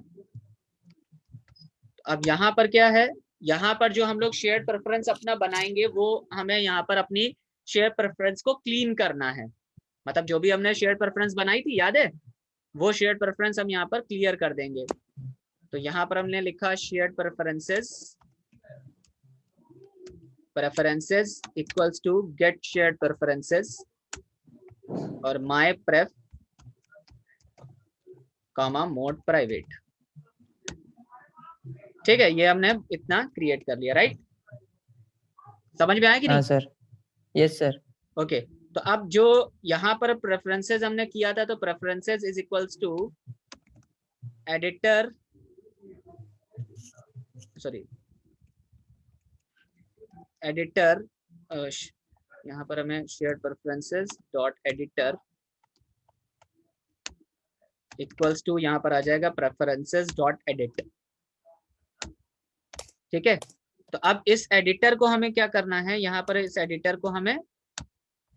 अब यहाँ पर क्या है, यहाँ पर जो हम लोग शेयर प्रेफरेंस अपना बनाएंगे वो हमें यहाँ पर अपनी शेयर प्रेफरेंस को क्लीन करना है। मतलब जो भी हमने शेयर प्रेफरेंस बनाई थी याद है, वो शेयर प्रेफरेंस हम यहाँ पर क्लियर कर देंगे। तो यहाँ पर हमने लिखा share preferences equals to get share preferences और my pref comma mode private. ठीक है, ये हमने इतना क्रिएट कर लिया, राइट? समझ में आया कि नहीं? हाँ सर, यस सर। ओके, तो अब जो यहाँ पर प्रेफरेंसेस हमने किया था, तो preferences is equals to editor, sorry editor, यहाँ पर हमें share preferences dot editor equals to, यहाँ पर आ जाएगा प्रेफरेंसेस डॉट एडिट। ठीक है, तो अब इस एडिटर को हमें क्या करना है, यहाँ पर इस एडिटर को हमें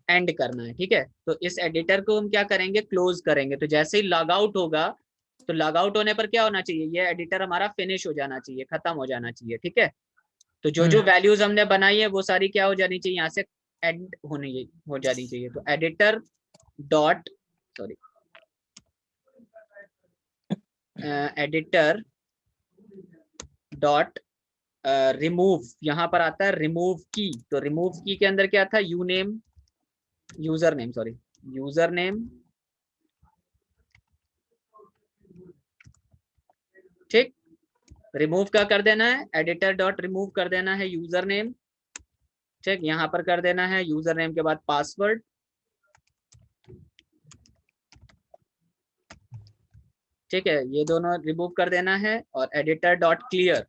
एंड करना है। ठीक है, तो इस एडिटर को हम क्या करेंगे, क्लोज करेंगे। तो जैसे ही लॉग आउट होगा, तो लॉग आउट होने पर क्या होना चाहिए, ये एडिटर हमारा फिनिश हो जाना चाहिए, खत्म हो जाना चाहिए। ठीक है, तो जो जो वैल्यूज हमने बनाई है वो सारी क्या हो जानी चाहिए, यहाँ से एंड हो जानी चाहिए। तो editor dot sorry editor dot remove, यहाँ पर आता है रिमूव की। तो रिमूव की के अंदर क्या था, यूजर नेम। ठीक, रिमूव का कर देना है, एडिटर डॉट रिमूव कर देना है यूजर नेम। ठीक, यहाँ पर कर देना है यूजर नेम के बाद पासवर्ड। ठीक है, ये दोनों रिमूव कर देना है। और एडिटर डॉट क्लियर,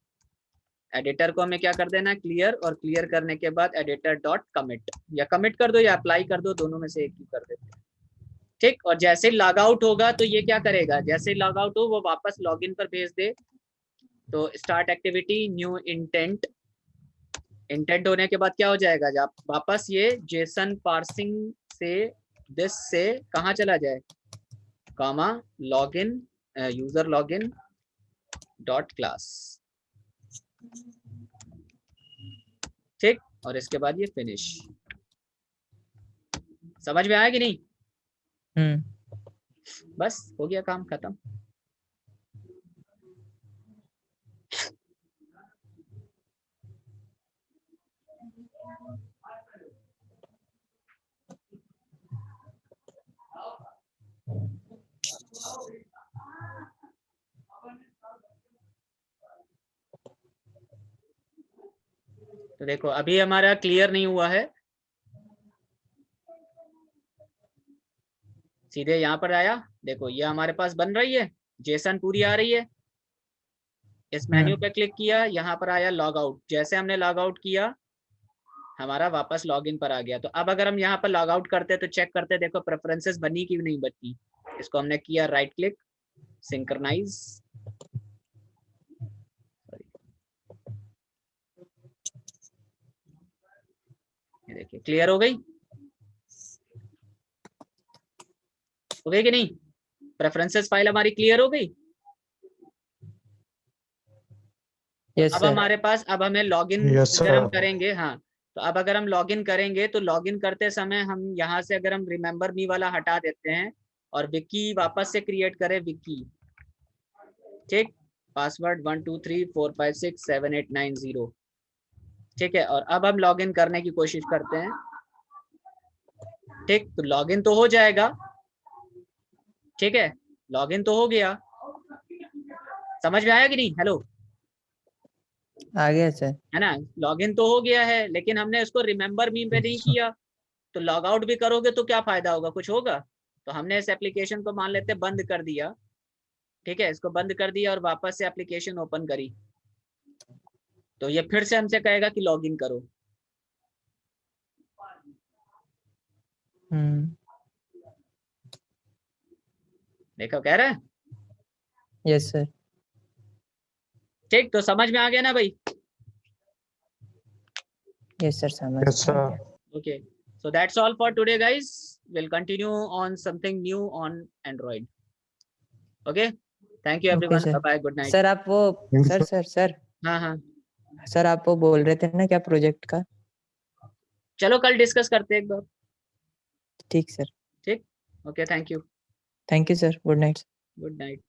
एडिटर को हमें क्या कर देना है, क्लियर। और क्लियर करने के बाद एडिटर डॉट कमिट, या कमिट कर दो या अप्लाई कर दो, दोनों में से एक ही कर देते हैं। ठीक, और जैसे लॉग आउट होगा तो ये क्या करेगा, जैसे लॉग आउट हो वो वापस लॉगिन पर भेज दे। तो स्टार्ट एक्टिविटी न्यू इंटेंट होने के बाद क्या हो जाएगा, जब वापस ये जेसन पार्सिंग से दिस से कहाँ चला जाए, comma login user login dot class. ठीक, और इसके बाद ये फिनिश। समझ में आया कि नहीं? बस हो गया काम खत्म। तो देखो अभी हमारा क्लियर नहीं हुआ है, सीधे यहाँ पर आया। देखो ये हमारे पास बन रही है, जेसन पूरी आ रही है। इस मेन्यू पे क्लिक किया, यहाँ पर आया लॉग आउट। जैसे हमने लॉग आउट किया हमारा वापस लॉगिन पर आ गया। तो अब अगर हम यहाँ पर लॉग आउट करते तो चेक करते, देखो प्रेफरेंसेस बनी कि नहीं बनी। इसको हमने किया राइट क्लिक, सिंक्रनाइज, ये देखिए क्लियर हो गई कि नहीं? प्रेफरेंसेस फाइल हमारी क्लियर हो गई। यस अब सर। हमारे पास, अब हमें लॉगिन अगर हम करेंगे, हाँ तो अब अगर हम लॉगिन करेंगे तो लॉगिन करते समय हम यहाँ से अगर हम रिमेंबर मी वाला हटा देते हैं और विकी वापस से क्रिएट करें, विकी। ठीक, पासवर्ड 1234567890। ठीक है, और अब हम लॉगिन करने की कोशिश करते हैं। ठीक, तो लॉगिन तो हो जाएगा। ठीक है, लॉगिन तो हो गया। समझ में आया कि नहीं? हेलो, आ गया सर। है ना, लॉगिन तो हो गया है, लेकिन हमने इसको रिमेंबर मी पे नहीं किया। तो लॉग आउट भी करोगे तो क्या फायदा होगा, कुछ होगा? तो हमने इस एप्लीकेशन को मान लेते बंद कर दिया। ठीक है, इसको बंद कर दिया और वापस से एप्लीकेशन ओपन करी, तो ये फिर से हमसे कहेगा कि लॉगिन करो। देखो कह रहा है। Yes sir. ठीक, तो समझ में आ गया ना भाई? यस सर, समझ Yes, sir. Okay, so that's all for today guys. We'll continue on something new on Android. Okay, thank you everyone. sir. Bye bye, good night. Sir आप वो Thank you, sir sir. Sir sir हाँ हाँ sir आप वो बोल रहे थे ना क्या प्रोजेक्ट का? चलो कल डिस्कस करते हैं एक बार। ठीक सर, ठीक, okay, thank you, thank you sir, good night. Good night.